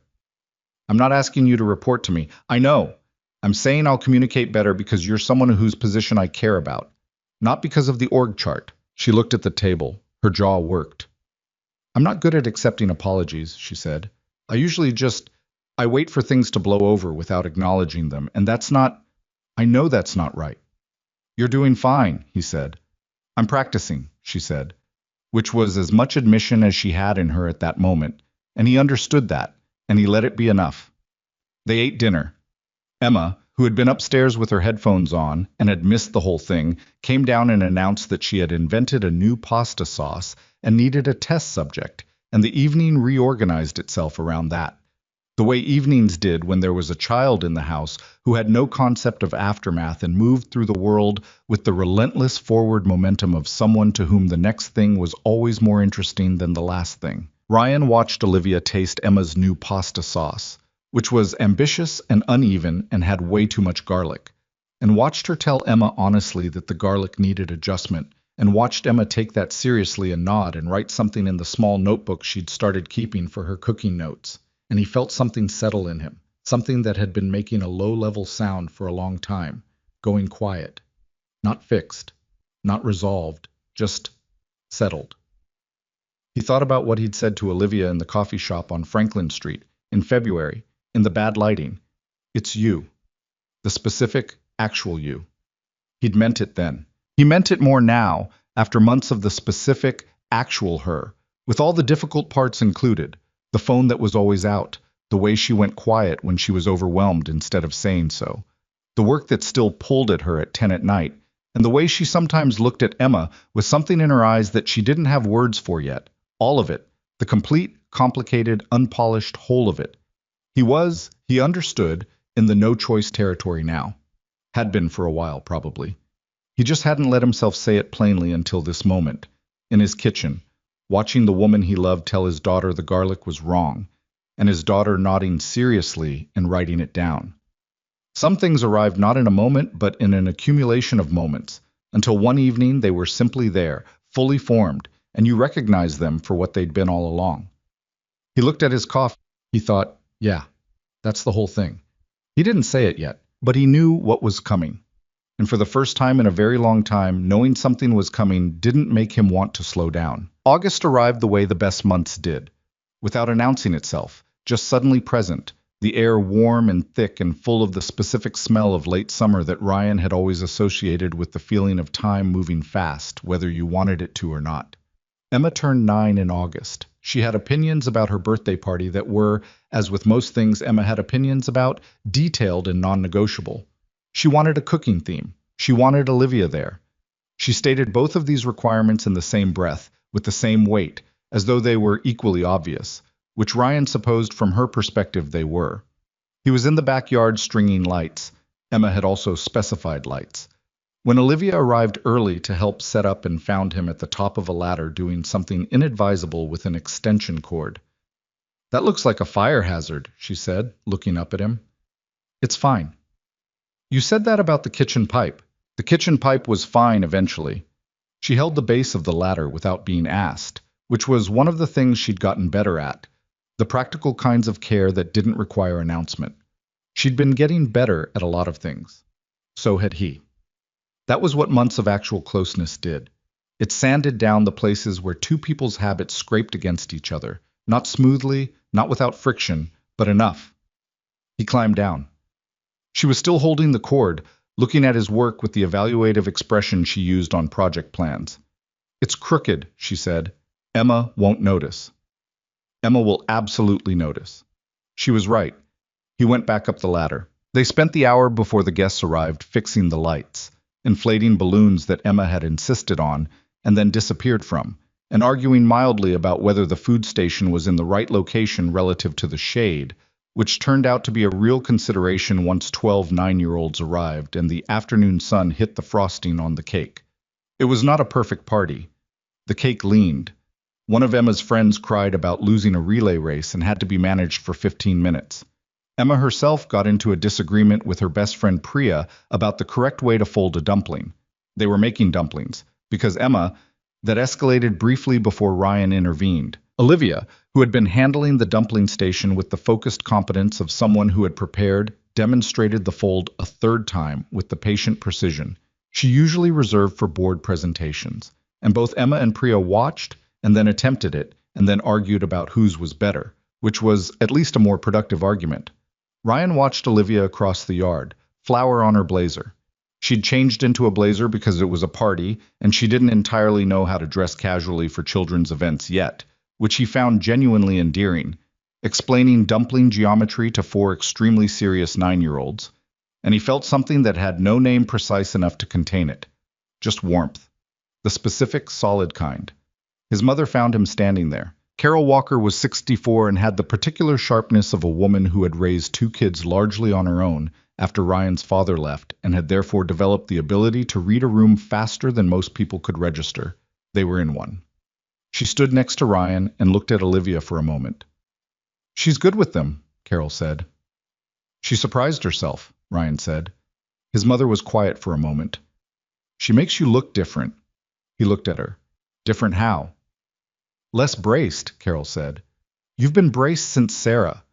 I'm not asking you to report to me. I know. I'm saying I'll communicate better because you're someone whose position I care about. Not because of the org chart. She looked at the table. Her jaw worked. I'm not good at accepting apologies, she said. I wait for things to blow over without acknowledging them, and I know that's not right. You're doing fine, he said. I'm practicing, she said, which was as much admission as she had in her at that moment, and he understood that, and he let it be enough. They ate dinner. Emma, who had been upstairs with her headphones on and had missed the whole thing, came down and announced that she had invented a new pasta sauce and needed a test subject, and the evening reorganized itself around that. The way evenings did when there was a child in the house who had no concept of aftermath and moved through the world with the relentless forward momentum of someone to whom the next thing was always more interesting than the last thing. Ryan watched Olivia taste Emma's new pasta sauce, which was ambitious and uneven and had way too much garlic, and watched her tell Emma honestly that the garlic needed adjustment, and watched Emma take that seriously and nod and write something in the small notebook she'd started keeping for her cooking notes. And he felt something settle in him, something that had been making a low-level sound for a long time, going quiet. Not fixed, not resolved, just settled. He thought about what he'd said to Olivia in the coffee shop on Franklin Street, in February, in the bad lighting. It's you. The specific, actual you. He'd meant it then. He meant it more now, after months of the specific, actual her, with all the difficult parts included. The phone that was always out, the way she went quiet when she was overwhelmed instead of saying so, the work that still pulled at her at 10 at night, and the way she sometimes looked at Emma with something in her eyes that she didn't have words for yet. All of it, the complete, complicated, unpolished whole of it. He understood, in the no-choice territory now. Had been for a while, probably. He just hadn't let himself say it plainly until this moment, in his kitchen, watching the woman he loved tell his daughter the garlic was wrong, and his daughter nodding seriously and writing it down. Some things arrived not in a moment, but in an accumulation of moments, until one evening they were simply there, fully formed, and you recognized them for what they'd been all along. He looked at his coffee. He thought, yeah, that's the whole thing. He didn't say it yet, but he knew what was coming. And for the first time in a very long time, knowing something was coming didn't make him want to slow down. August arrived the way the best months did, without announcing itself, just suddenly present, the air warm and thick and full of the specific smell of late summer that Ryan had always associated with the feeling of time moving fast, whether you wanted it to or not. Emma turned 9 in August. She had opinions about her birthday party that were, as with most things Emma had opinions about, detailed and non-negotiable. She wanted a cooking theme. She wanted Olivia there. She stated both of these requirements in the same breath, with the same weight, as though they were equally obvious, which Ryan supposed from her perspective they were. He was in the backyard stringing lights, Emma had also specified lights. When Olivia arrived early to help set up and found him at the top of a ladder doing something inadvisable with an extension cord. "That looks like a fire hazard," she said, looking up at him. "It's fine." "You said that about the kitchen pipe." "The kitchen pipe was fine eventually." She held the base of the ladder without being asked, which was one of the things she'd gotten better at, the practical kinds of care that didn't require announcement. She'd been getting better at a lot of things. So had he. That was what months of actual closeness did. It sanded down the places where two people's habits scraped against each other, not smoothly, not without friction, but enough. He climbed down. She was still holding the cord, looking at his work with the evaluative expression she used on project plans. "It's crooked," she said. "Emma won't notice." "Emma will absolutely notice." She was right. He went back up the ladder. They spent the hour before the guests arrived fixing the lights, inflating balloons that Emma had insisted on and then disappeared from, and arguing mildly about whether the food station was in the right location relative to the shade, which turned out to be a real consideration once 12 nine-year-olds arrived and the afternoon sun hit the frosting on the cake. It was not a perfect party. The cake leaned. One of Emma's friends cried about losing a relay race and had to be managed for 15 minutes. Emma herself got into a disagreement with her best friend Priya about the correct way to fold a dumpling. They were making dumplings, because Emma, that escalated briefly before Ryan intervened. Olivia, who had been handling the dumpling station with the focused competence of someone who had prepared, demonstrated the fold a third time with the patient precision she usually reserved for board presentations, and both Emma and Priya watched and then attempted it and then argued about whose was better, which was at least a more productive argument. Ryan watched Olivia across the yard, flower on her blazer. She'd changed into a blazer because it was a party, and she didn't entirely know how to dress casually for children's events yet, which he found genuinely endearing, explaining dumpling geometry to 4 extremely serious 9-year-olds, and he felt something that had no name precise enough to contain it, just warmth, the specific, solid kind. His mother found him standing there. Carol Walker was 64 and had the particular sharpness of a woman who had raised 2 kids largely on her own after Ryan's father left and had therefore developed the ability to read a room faster than most people could register. They were in one. She stood next to Ryan and looked at Olivia for a moment. "She's good with them," Carol said. "She surprised herself," Ryan said. His mother was quiet for a moment. "She makes you look different." He looked at her. "Different how?" "Less braced," Carol said. "You've been braced since Sarah,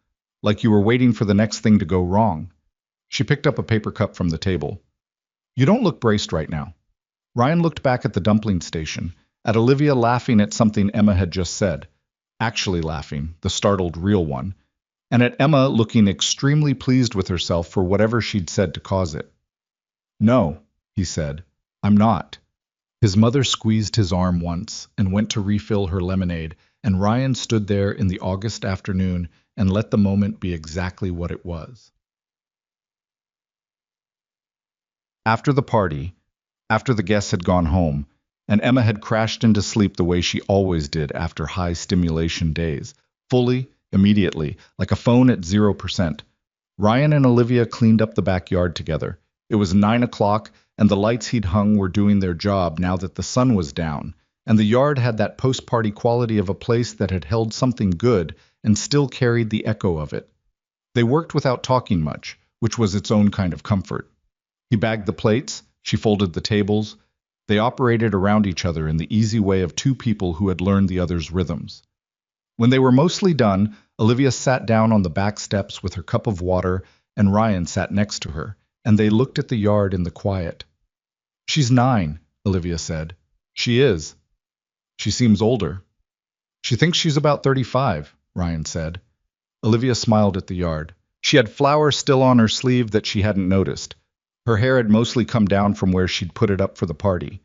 like you were waiting for the next thing to go wrong." She picked up a paper cup from the table. "You don't look braced right now." Ryan looked back at the dumpling station, at Olivia laughing at something Emma had just said, actually laughing, the startled real one, and at Emma looking extremely pleased with herself for whatever she'd said to cause it. "No," he said, "I'm not." His mother squeezed his arm once and went to refill her lemonade, and Ryan stood there in the August afternoon and let the moment be exactly what it was. After the party, after the guests had gone home, and Emma had crashed into sleep the way she always did after high-stimulation days, fully, immediately, like a phone at 0%, Ryan and Olivia cleaned up the backyard together. It was 9 o'clock, and the lights he'd hung were doing their job now that the sun was down, and the yard had that post-party quality of a place that had held something good and still carried the echo of it. They worked without talking much, which was its own kind of comfort. He bagged the plates, she folded the tables. They operated around each other in the easy way of 2 people who had learned the other's rhythms. When they were mostly done, Olivia sat down on the back steps with her cup of water, and Ryan sat next to her, and they looked at the yard in the quiet. "She's 9, Olivia said. "She is." "She seems older." "She thinks she's about 35, Ryan said. Olivia smiled at the yard. She had flowers still on her sleeve that she hadn't noticed. Her hair had mostly come down from where she'd put it up for the party.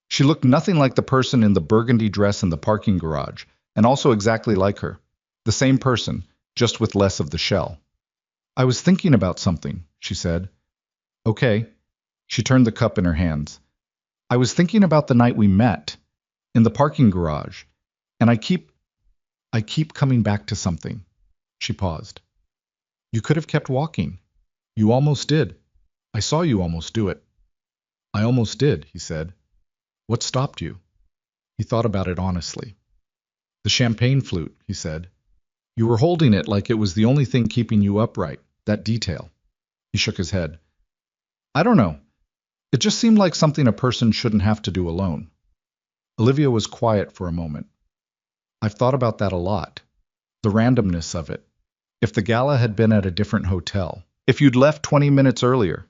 She looked nothing like the person in the burgundy dress in the parking garage, and also exactly like her. The same person, just with less of the shell. "I was thinking about something," she said. "Okay." She turned the cup in her hands. "I was thinking about the night we met, in the parking garage, and I keep coming back to something." She paused. "You could have kept walking. You almost did." I saw you almost do it. I almost did, he said. What stopped you? He thought about it honestly. The champagne flute, he said. You were holding it like it was the only thing keeping you upright, that detail. He shook his head. I don't know. It just seemed like something a person shouldn't have to do alone. Olivia was quiet for a moment. I've thought about that a lot. The randomness of it. If the gala had been at a different hotel. If you'd left 20 minutes earlier.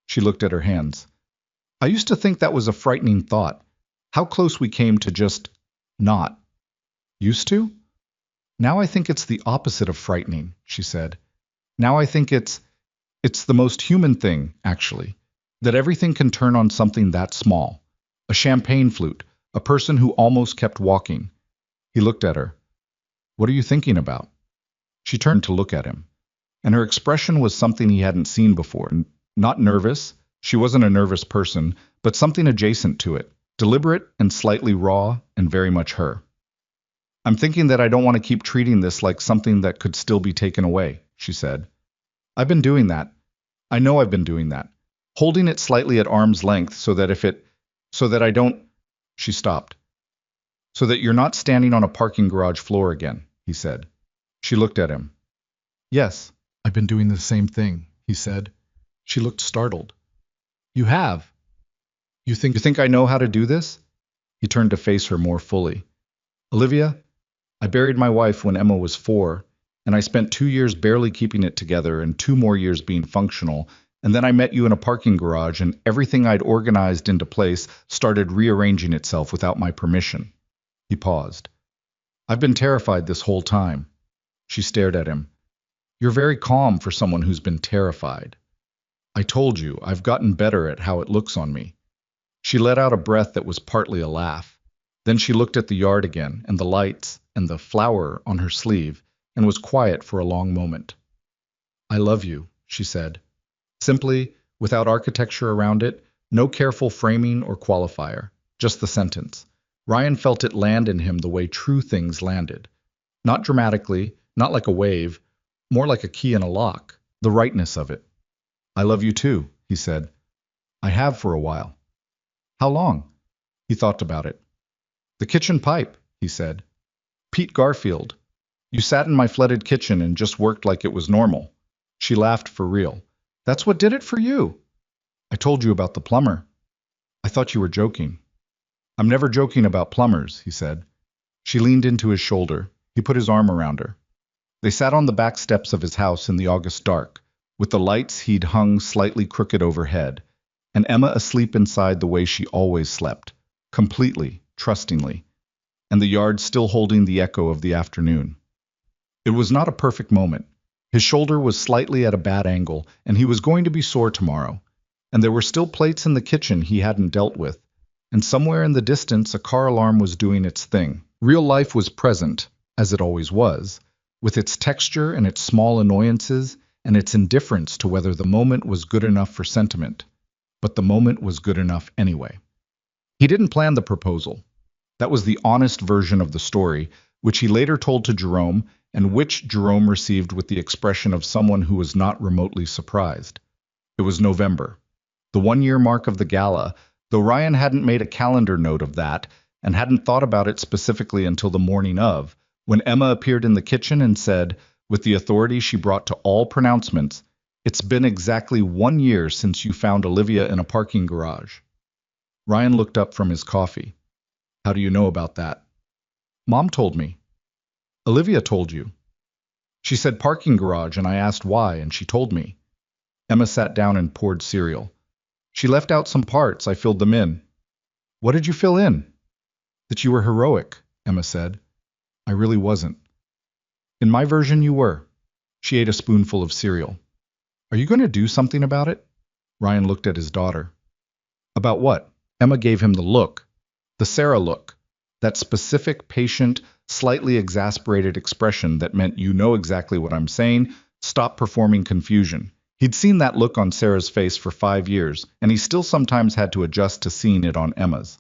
She looked at her hands. I used to think that was a frightening thought. How close we came to just not. Used to? Now I think it's the opposite of frightening, she said. Now I think it's the most human thing, actually. That everything can turn on something that small. A champagne flute, a person who almost kept walking. He looked at her. What are you thinking about? She turned to look at him, and her expression was something he hadn't seen before. Not nervous, she wasn't a nervous person, but something adjacent to it, deliberate and slightly raw and very much her. I'm thinking that I don't want to keep treating this like something that could still be taken away, she said. I've been doing that. I know I've been doing that. Holding it slightly at arm's length so that I don't, she stopped. So that you're not standing on a parking garage floor again, he said. She looked at him. Yes, I've been doing the same thing, he said. She looked startled. You have? You think I know how to do this? He turned to face her more fully. Olivia, I buried my wife when Emma was 4, and I spent 2 years barely keeping it together and 2 more years being functional, and then I met you in a parking garage and everything I'd organized into place started rearranging itself without my permission. He paused. I've been terrified this whole time. She stared at him. You're very calm for someone who's been terrified. I told you, I've gotten better at how it looks on me. She let out a breath that was partly a laugh. Then she looked at the yard again, and the lights, and the flower on her sleeve, and was quiet for a long moment. I love you, she said. Simply, without architecture around it, no careful framing or qualifier, just the sentence. Ryan felt it land in him the way true things landed. Not dramatically, not like a wave, more like a key in a lock, the rightness of it. I love you too, he said. I have for a while. How long? He thought about it. The kitchen pipe, he said. Pete Garfield. You sat in my flooded kitchen and just worked like it was normal. She laughed for real. That's what did it for you. I told you about the plumber. I thought you were joking. I'm never joking about plumbers, he said. She leaned into his shoulder. He put his arm around her. They sat on the back steps of his house in the August dark, with the lights he'd hung slightly crooked overhead, and Emma asleep inside the way she always slept, completely, trustingly, and the yard still holding the echo of the afternoon. It was not a perfect moment. His shoulder was slightly at a bad angle, and he was going to be sore tomorrow, and there were still plates in the kitchen he hadn't dealt with, and somewhere in the distance a car alarm was doing its thing. Real life was present, as it always was, with its texture and its small annoyances and its indifference to whether the moment was good enough for sentiment. But the moment was good enough anyway. He didn't plan the proposal. That was the honest version of the story, which he later told to Jerome, and which Jerome received with the expression of someone who was not remotely surprised. It was November, the 1-year mark of the gala, though Ryan hadn't made a calendar note of that and hadn't thought about it specifically until the morning of, when Emma appeared in the kitchen and said, with the authority she brought to all pronouncements, "It's been exactly 1 year since you found Olivia in a parking garage." Ryan looked up from his coffee. How do you know about that? Mom told me. Olivia told you. She said parking garage, and I asked why, and she told me. Emma sat down and poured cereal. She left out some parts. I filled them in. What did you fill in? That you were heroic, Emma said. I really wasn't. In my version, you were. She ate a spoonful of cereal. Are you going to do something about it? Ryan looked at his daughter. About what? Emma gave him the look. The Sarah look. That specific, patient, slightly exasperated expression that meant you know exactly what I'm saying, stop performing confusion. He'd seen that look on Sarah's face for 5 years, and he still sometimes had to adjust to seeing it on Emma's.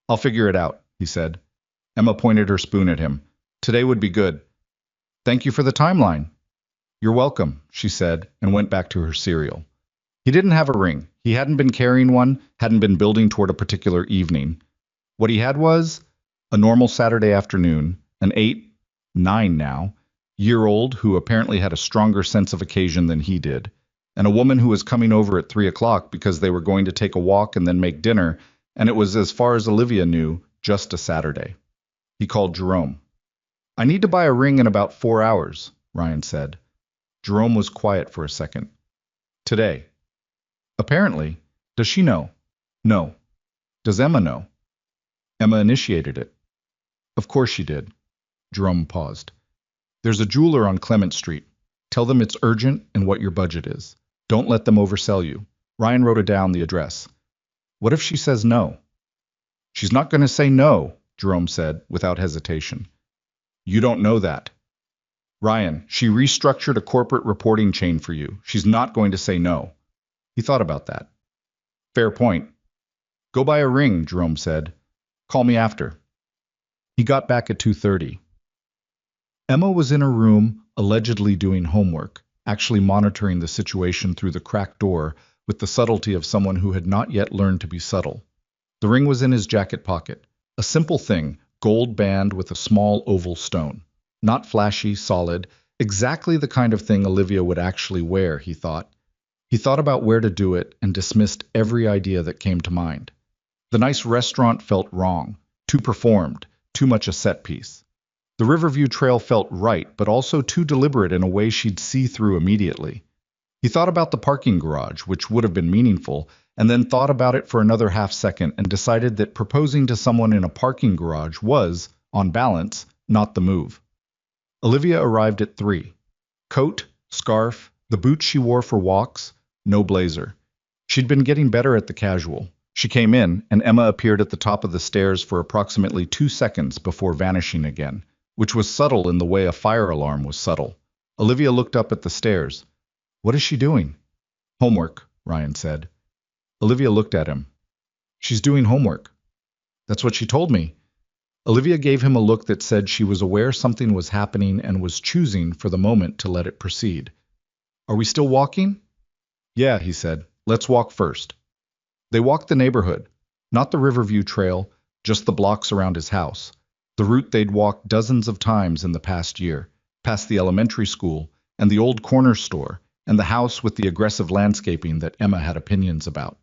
I'll figure it out, he said. Emma pointed her spoon at him. Today would be good. Thank you for the timeline. You're welcome, she said, and went back to her cereal. He didn't have a ring. He hadn't been carrying one, hadn't been building toward a particular evening. What he had was a normal Saturday afternoon, an 8, 9 now, year-old who apparently had a stronger sense of occasion than he did, and a woman who was coming over at 3 o'clock because they were going to take a walk and then make dinner, and it was, as far as Olivia knew, just a Saturday. He called Jerome. I need to buy a ring in about 4 hours, Ryan said. Jerome was quiet for a second. Today. Apparently. Does she know? No. Does Emma know? Emma initiated it. Of course she did. Jerome paused. There's a jeweler on Clement Street. Tell them it's urgent and what your budget is. Don't let them oversell you. Ryan wrote down the address. What if she says no? She's not going to say no, Jerome said, without hesitation. You don't know that. Ryan, she restructured a corporate reporting chain for you. She's not going to say no. He thought about that. Fair point. Go buy a ring, Jerome said. Call me after. He got back at 2:30. Emma was in her room, allegedly doing homework, actually monitoring the situation through the cracked door with the subtlety of someone who had not yet learned to be subtle. The ring was in his jacket pocket. A simple thing, gold band with a small oval stone. Not flashy, solid, exactly the kind of thing Olivia would actually wear, he thought. He thought about where to do it and dismissed every idea that came to mind. The nice restaurant felt wrong, too performed, too much a set piece. The Riverview Trail felt right, but also too deliberate in a way she'd see through immediately. He thought about the parking garage, which would have been meaningful, and then thought about it for another half second and decided that proposing to someone in a parking garage was, on balance, not the move. Olivia arrived at 3. Coat, scarf, the boots she wore for walks, no blazer. She'd been getting better at the casual. She came in, and Emma appeared at the top of the stairs for approximately 2 seconds before vanishing again, which was subtle in the way a fire alarm was subtle. Olivia looked up at the stairs. What is she doing? Homework, Ryan said. Olivia looked at him. She's doing homework. That's what she told me. Olivia gave him a look that said she was aware something was happening and was choosing for the moment to let it proceed. Are we still walking? Yeah, he said. Let's walk first. They walked the neighborhood, not the Riverview Trail, just the blocks around his house, the route they'd walked dozens of times in the past year, past the elementary school and the old corner store and the house with the aggressive landscaping that Emma had opinions about.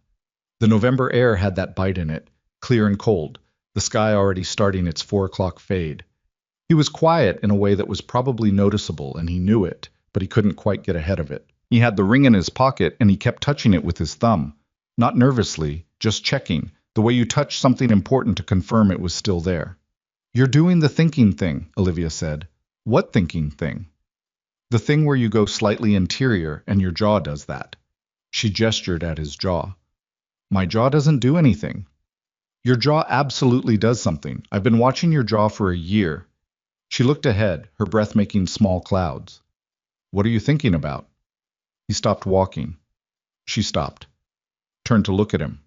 The November air had that bite in it, clear and cold, the sky already starting its 4 o'clock fade. He was quiet in a way that was probably noticeable, and he knew it, but he couldn't quite get ahead of it. He had the ring in his pocket, and he kept touching it with his thumb. Not nervously, just checking, the way you touch something important to confirm it was still there. You're doing the thinking thing, Olivia said. What thinking thing? The thing where you go slightly interior and your jaw does that. She gestured at his jaw. My jaw doesn't do anything. Your jaw absolutely does something. I've been watching your jaw for a year. She looked ahead, her breath making small clouds. What are you thinking about? He stopped walking. She stopped. Turned to look at him.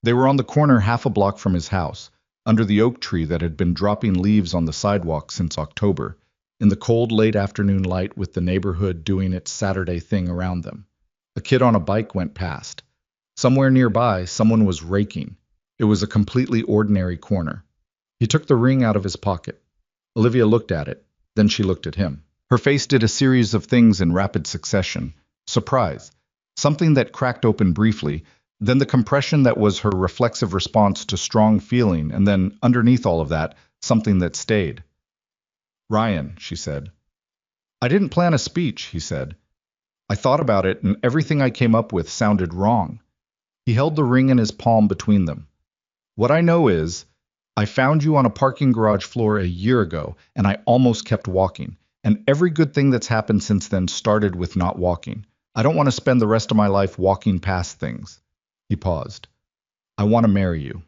They were on the corner half a block from his house, under the oak tree that had been dropping leaves on the sidewalk since October, in the cold late afternoon light with the neighborhood doing its Saturday thing around them. A kid on a bike went past. Somewhere nearby, someone was raking. It was a completely ordinary corner. He took the ring out of his pocket. Olivia looked at it, then she looked at him. Her face did a series of things in rapid succession. Surprise. Something that cracked open briefly, then the compression that was her reflexive response to strong feeling, and then, underneath all of that, something that stayed. Ryan, she said. I didn't plan a speech, he said. I thought about it, and everything I came up with sounded wrong. He held the ring in his palm between them. What I know is, I found you on a parking garage floor a year ago, and I almost kept walking, and every good thing that's happened since then started with not walking. I don't want to spend the rest of my life walking past things. He paused. I want to marry you.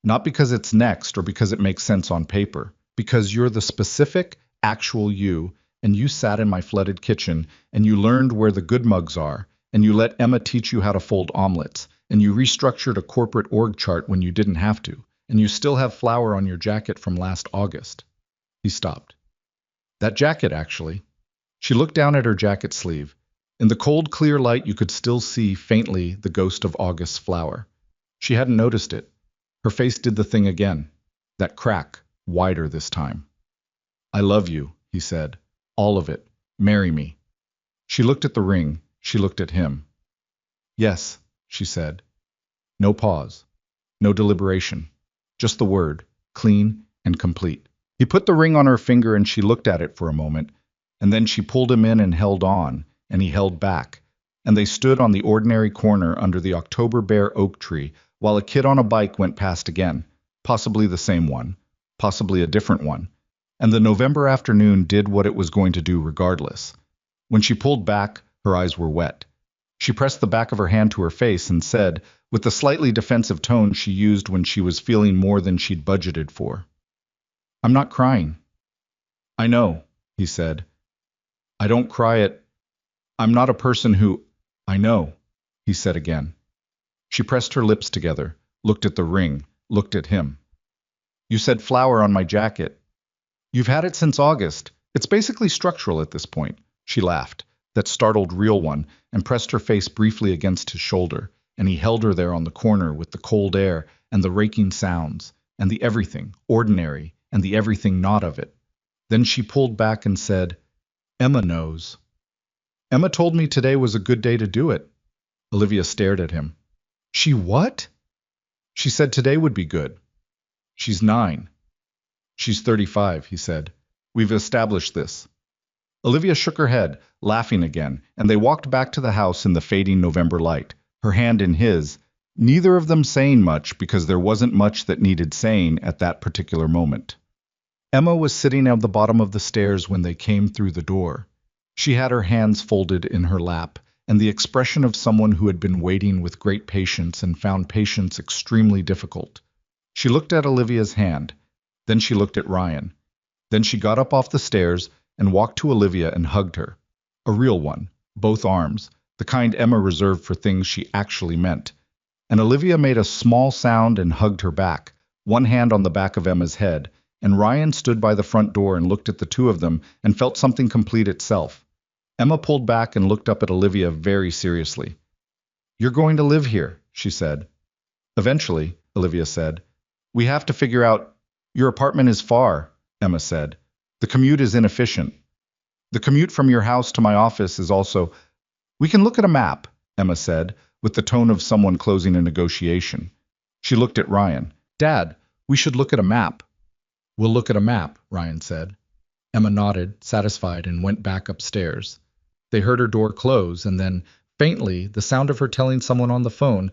Not because it's next or because it makes sense on paper, because you're the specific, actual you, and you sat in my flooded kitchen, and you learned where the good mugs are, and you let Emma teach you how to fold omelets, and you restructured a corporate org chart when you didn't have to, and you still have flour on your jacket from last August. He stopped. That jacket, actually. She looked down at her jacket sleeve. In the cold, clear light, you could still see faintly the ghost of August's flower. She hadn't noticed it. Her face did the thing again. That crack, wider this time. I love you, he said. All of it. Marry me. She looked at the ring. She looked at him. Yes, she said. No pause. No deliberation. Just the word, clean and complete. He put the ring on her finger and she looked at it for a moment, and then she pulled him in and held on, and he held back, and they stood on the ordinary corner under the October bare oak tree while a kid on a bike went past again, possibly the same one, possibly a different one, and the November afternoon did what it was going to do regardless. When she pulled back, her eyes were wet. She pressed the back of her hand to her face and said, with the slightly defensive tone she used when she was feeling more than she'd budgeted for, I'm not crying. I know, he said. I don't cry at... I'm not a person who... I know, he said again. She pressed her lips together, looked at the ring, looked at him. You said flower on my jacket. You've had it since August. It's basically structural at this point. She laughed, that startled real one, and pressed her face briefly against his shoulder, and he held her there on the corner with the cold air and the raking sounds, and the everything, ordinary, and the everything not of it. Then she pulled back and said, Emma knows. Emma told me today was a good day to do it. Olivia stared at him. She what? She said today would be good. She's 9. She's 35, he said. We've established this. Olivia shook her head, laughing again, and they walked back to the house in the fading November light, her hand in his, neither of them saying much because there wasn't much that needed saying at that particular moment. Emma was sitting at the bottom of the stairs when they came through the door. She had her hands folded in her lap, and the expression of someone who had been waiting with great patience and found patience extremely difficult. She looked at Olivia's hand. Then she looked at Ryan. Then she got up off the stairs and walked to Olivia and hugged her. A real one, both arms, the kind Emma reserved for things she actually meant. And Olivia made a small sound and hugged her back, one hand on the back of Emma's head, and Ryan stood by the front door and looked at the two of them and felt something complete itself. Emma pulled back and looked up at Olivia very seriously. You're going to live here, she said. Eventually, Olivia said. We have to figure out... Your apartment is far, Emma said. The commute is inefficient. The commute from your house to my office is also... We can look at a map, Emma said, with the tone of someone closing a negotiation. She looked at Ryan. Dad, we should look at a map. We'll look at a map, Ryan said. Emma nodded, satisfied, and went back upstairs. They heard her door close, and then, faintly, the sound of her telling someone on the phone,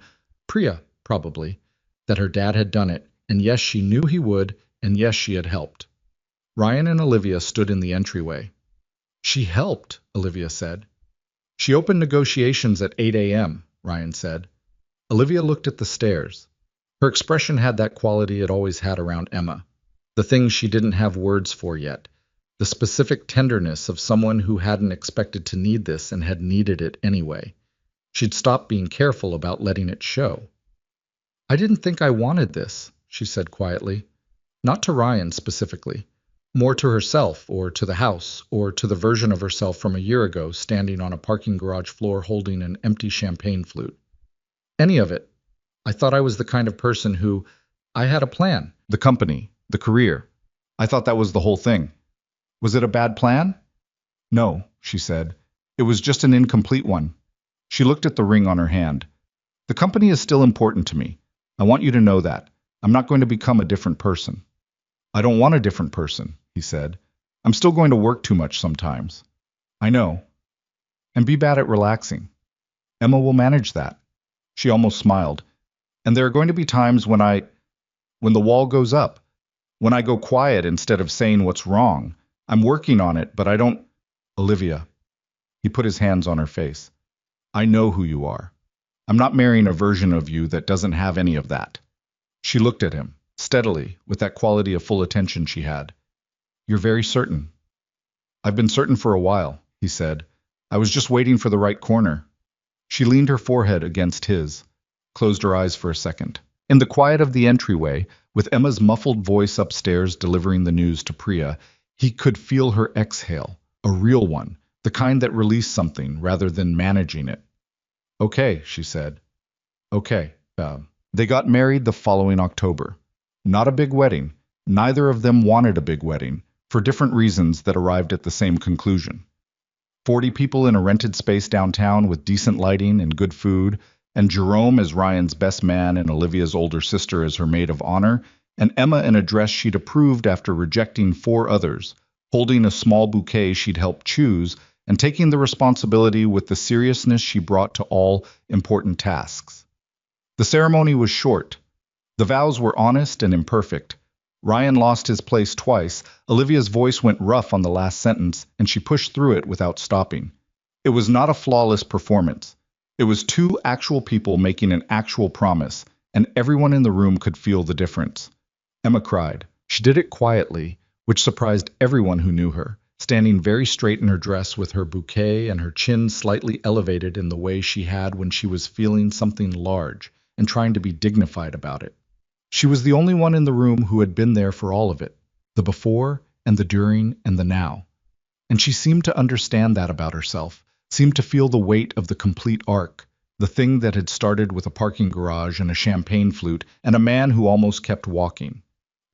Priya, probably, that her dad had done it, and yes, she knew he would, and yes, she had helped. Ryan and Olivia stood in the entryway. She helped, Olivia said. She opened negotiations at 8 a.m., Ryan said. Olivia looked at the stairs. Her expression had that quality it always had around Emma, the things she didn't have words for yet, the specific tenderness of someone who hadn't expected to need this and had needed it anyway. She'd stopped being careful about letting it show. I didn't think I wanted this, she said quietly. Not to Ryan specifically. More to herself, or to the house, or to the version of herself from a year ago standing on a parking garage floor holding an empty champagne flute. Any of it. I thought I was the kind of person who... I had a plan. The company. The career. I thought that was the whole thing. Was it a bad plan? No, she said. It was just an incomplete one. She looked at the ring on her hand. The company is still important to me. I want you to know that. I'm not going to become a different person. I don't want a different person, he said. I'm still going to work too much sometimes. I know. And be bad at relaxing. Emma will manage that. She almost smiled. And there are going to be times when the wall goes up, when I go quiet instead of saying what's wrong. I'm working on it, but I don't... Olivia. He put his hands on her face. I know who you are. I'm not marrying a version of you that doesn't have any of that. She looked at him, steadily, with that quality of full attention she had. You're very certain. I've been certain for a while, he said. I was just waiting for the right corner. She leaned her forehead against his, closed her eyes for a second. In the quiet of the entryway, with Emma's muffled voice upstairs delivering the news to Priya, he could feel her exhale, a real one, the kind that released something rather than managing it. Okay, she said. Okay. They got married the following October. Not a big wedding. Neither of them wanted a big wedding, for different reasons that arrived at the same conclusion. 40 people in a rented space downtown with decent lighting and good food, and Jerome as Ryan's best man and Olivia's older sister as her maid of honor, and Emma in a dress she'd approved after rejecting 4 others, holding a small bouquet she'd helped choose, and taking the responsibility with the seriousness she brought to all important tasks. The ceremony was short. The vows were honest and imperfect. Ryan lost his place twice. Olivia's voice went rough on the last sentence, and she pushed through it without stopping. It was not a flawless performance. It was 2 actual people making an actual promise, and everyone in the room could feel the difference. Emma cried. She did it quietly, which surprised everyone who knew her, standing very straight in her dress with her bouquet and her chin slightly elevated in the way she had when she was feeling something large and trying to be dignified about it. She was the only one in the room who had been there for all of it, the before and the during and the now. And she seemed to understand that about herself, seemed to feel the weight of the complete arc, the thing that had started with a parking garage and a champagne flute and a man who almost kept walking.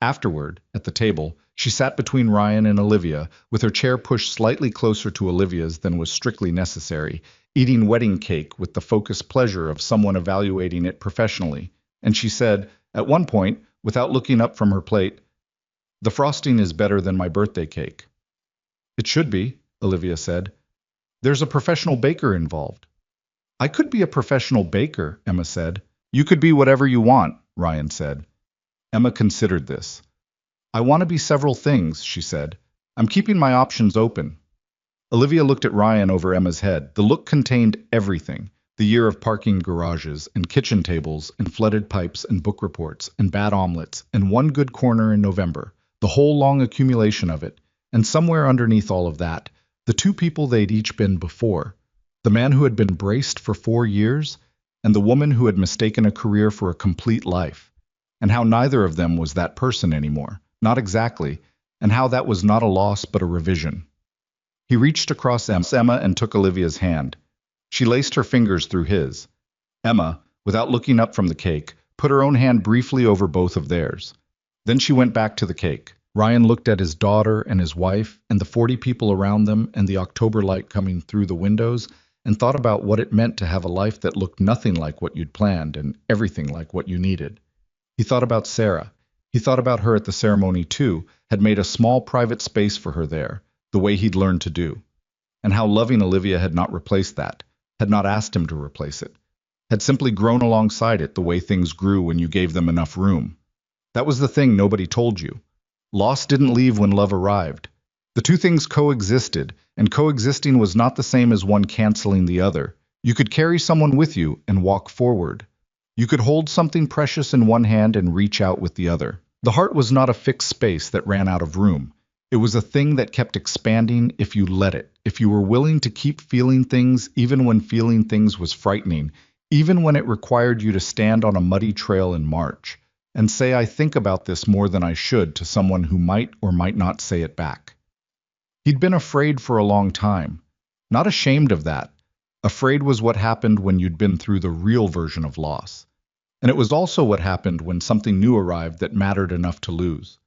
Afterward, at the table, she sat between Ryan and Olivia, with her chair pushed slightly closer to Olivia's than was strictly necessary, eating wedding cake with the focused pleasure of someone evaluating it professionally. And she said, at one point, without looking up from her plate, "The frosting is better than my birthday cake." "It should be," Olivia said. "There's a professional baker involved." "I could be a professional baker," Emma said. "You could be whatever you want," Ryan said. Emma considered this. "I want to be several things," she said. "I'm keeping my options open." Olivia looked at Ryan over Emma's head. The look contained everything. The year of parking garages, and kitchen tables, and flooded pipes, and book reports, and bad omelets, and one good corner in November. The whole long accumulation of it. And somewhere underneath all of that, the 2 people they'd each been before. The man who had been braced for 4 years, and the woman who had mistaken a career for a complete life. And how neither of them was that person anymore. Not exactly. And how that was not a loss but a revision. He reached across Emma and took Olivia's hand. She laced her fingers through his. Emma, without looking up from the cake, put her own hand briefly over both of theirs. Then she went back to the cake. Ryan looked at his daughter and his wife and the 40 people around them and the October light coming through the windows and thought about what it meant to have a life that looked nothing like what you'd planned and everything like what you needed. He thought about Sarah. He thought about her at the ceremony too, had made a small private space for her there, the way he'd learned to do. And how loving Olivia had not replaced that, had not asked him to replace it, had simply grown alongside it the way things grew when you gave them enough room. That was the thing nobody told you. Loss didn't leave when love arrived. The 2 things coexisted, and coexisting was not the same as one canceling the other. You could carry someone with you and walk forward. You could hold something precious in one hand and reach out with the other. The heart was not a fixed space that ran out of room. It was a thing that kept expanding if you let it, if you were willing to keep feeling things even when feeling things was frightening, even when it required you to stand on a muddy trail in March, and say, "I think about this more than I should," to someone who might or might not say it back. He'd been afraid for a long time. Not ashamed of that. Afraid was what happened when you'd been through the real version of loss. And it was also what happened when something new arrived that mattered enough to lose.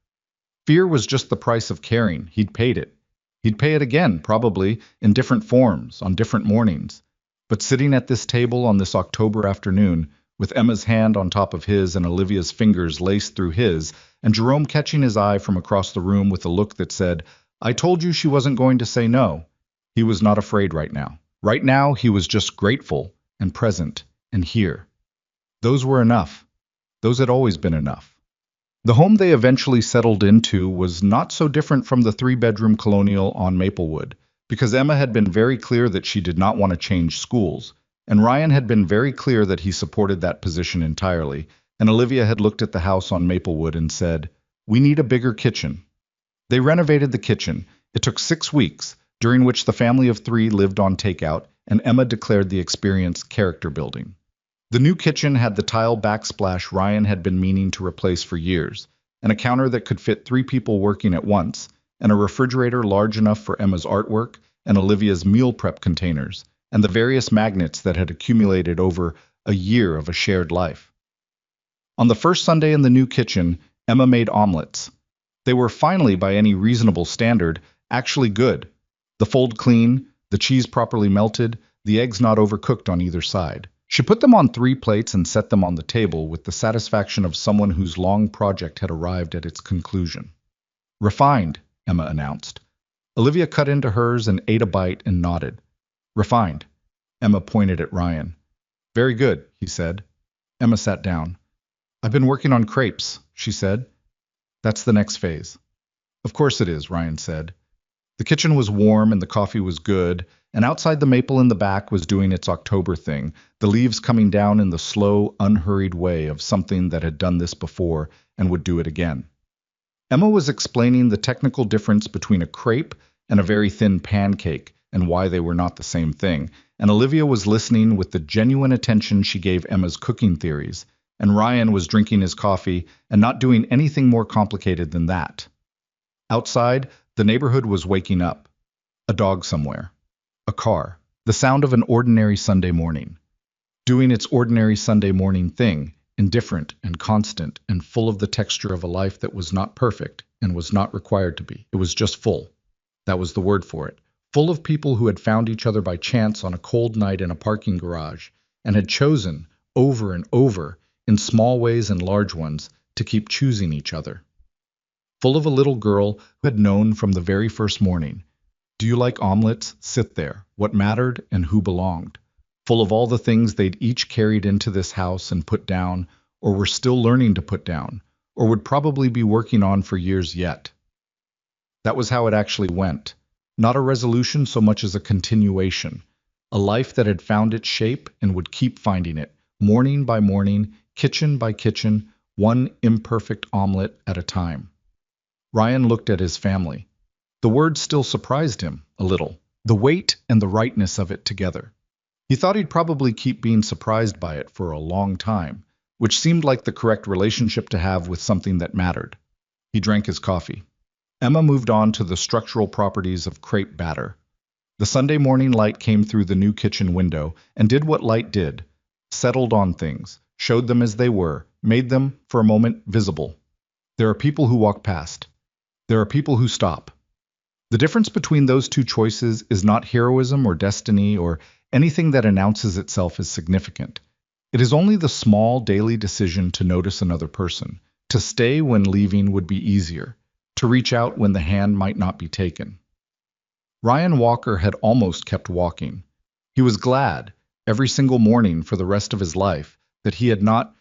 Fear was just the price of caring. He'd paid it. He'd pay it again, probably, in different forms, on different mornings. But sitting at this table on this October afternoon, with Emma's hand on top of his and Olivia's fingers laced through his, and Jerome catching his eye from across the room with a look that said, "I told you she wasn't going to say no," he was not afraid right now. Right now, he was just grateful and present and here. Those were enough. Those had always been enough. The home they eventually settled into was not so different from the 3-bedroom colonial on Maplewood, because Emma had been very clear that she did not want to change schools, and Ryan had been very clear that he supported that position entirely, and Olivia had looked at the house on Maplewood and said, "We need a bigger kitchen." They renovated the kitchen. It took 6 weeks, during which the family of 3 lived on takeout, and Emma declared the experience character building. The new kitchen had the tile backsplash Ryan had been meaning to replace for years, and a counter that could fit 3 people working at once, and a refrigerator large enough for Emma's artwork, and Olivia's meal prep containers, and the various magnets that had accumulated over a year of a shared life. On the first Sunday in the new kitchen, Emma made omelets. They were finally, by any reasonable standard, actually good. The fold clean, the cheese properly melted, the eggs not overcooked on either side. She put them on 3 plates and set them on the table with the satisfaction of someone whose long project had arrived at its conclusion. Refined, Emma announced. Olivia cut into hers and ate a bite and nodded. Refined. Emma pointed at Ryan. Very good, he said. Emma sat down. I've been working on crepes, she said. That's the next phase. Of course it is, Ryan said. The kitchen was warm and the coffee was good, and outside the maple in the back was doing its October thing, the leaves coming down in the slow, unhurried way of something that had done this before and would do it again. Emma was explaining the technical difference between a crepe and a very thin pancake and why they were not the same thing, and Olivia was listening with the genuine attention she gave Emma's cooking theories, and Ryan was drinking his coffee and not doing anything more complicated than that. Outside, the neighborhood was waking up. A dog somewhere. A car. The sound of an ordinary Sunday morning. Doing its ordinary Sunday morning thing, indifferent and constant and full of the texture of a life that was not perfect and was not required to be. It was just full. That was the word for it. Full of people who had found each other by chance on a cold night in a parking garage and had chosen, over and over, in small ways and large ones, to keep choosing each other. Full of a little girl who had known from the very first morning, do you like omelets? Sit there, what mattered and who belonged. Full of all the things they'd each carried into this house and put down, or were still learning to put down, or would probably be working on for years yet. That was how it actually went. Not a resolution so much as a continuation. A life that had found its shape and would keep finding it, morning by morning, kitchen by kitchen, one imperfect omelet at a time. Ryan looked at his family. The word still surprised him, a little, the weight and the rightness of it together. He thought he'd probably keep being surprised by it for a long time, which seemed like the correct relationship to have with something that mattered. He drank his coffee. Emma moved on to the structural properties of crepe batter. The Sunday morning light came through the new kitchen window and did what light did, settled on things, showed them as they were, made them, for a moment, visible. There are people who walk past. There are people who stop. The difference between those two choices is not heroism or destiny or anything that announces itself as significant. It is only the small daily decision to notice another person, to stay when leaving would be easier, to reach out when the hand might not be taken. Ryan Walker had almost kept walking. He was glad, every single morning for the rest of his life, that he had not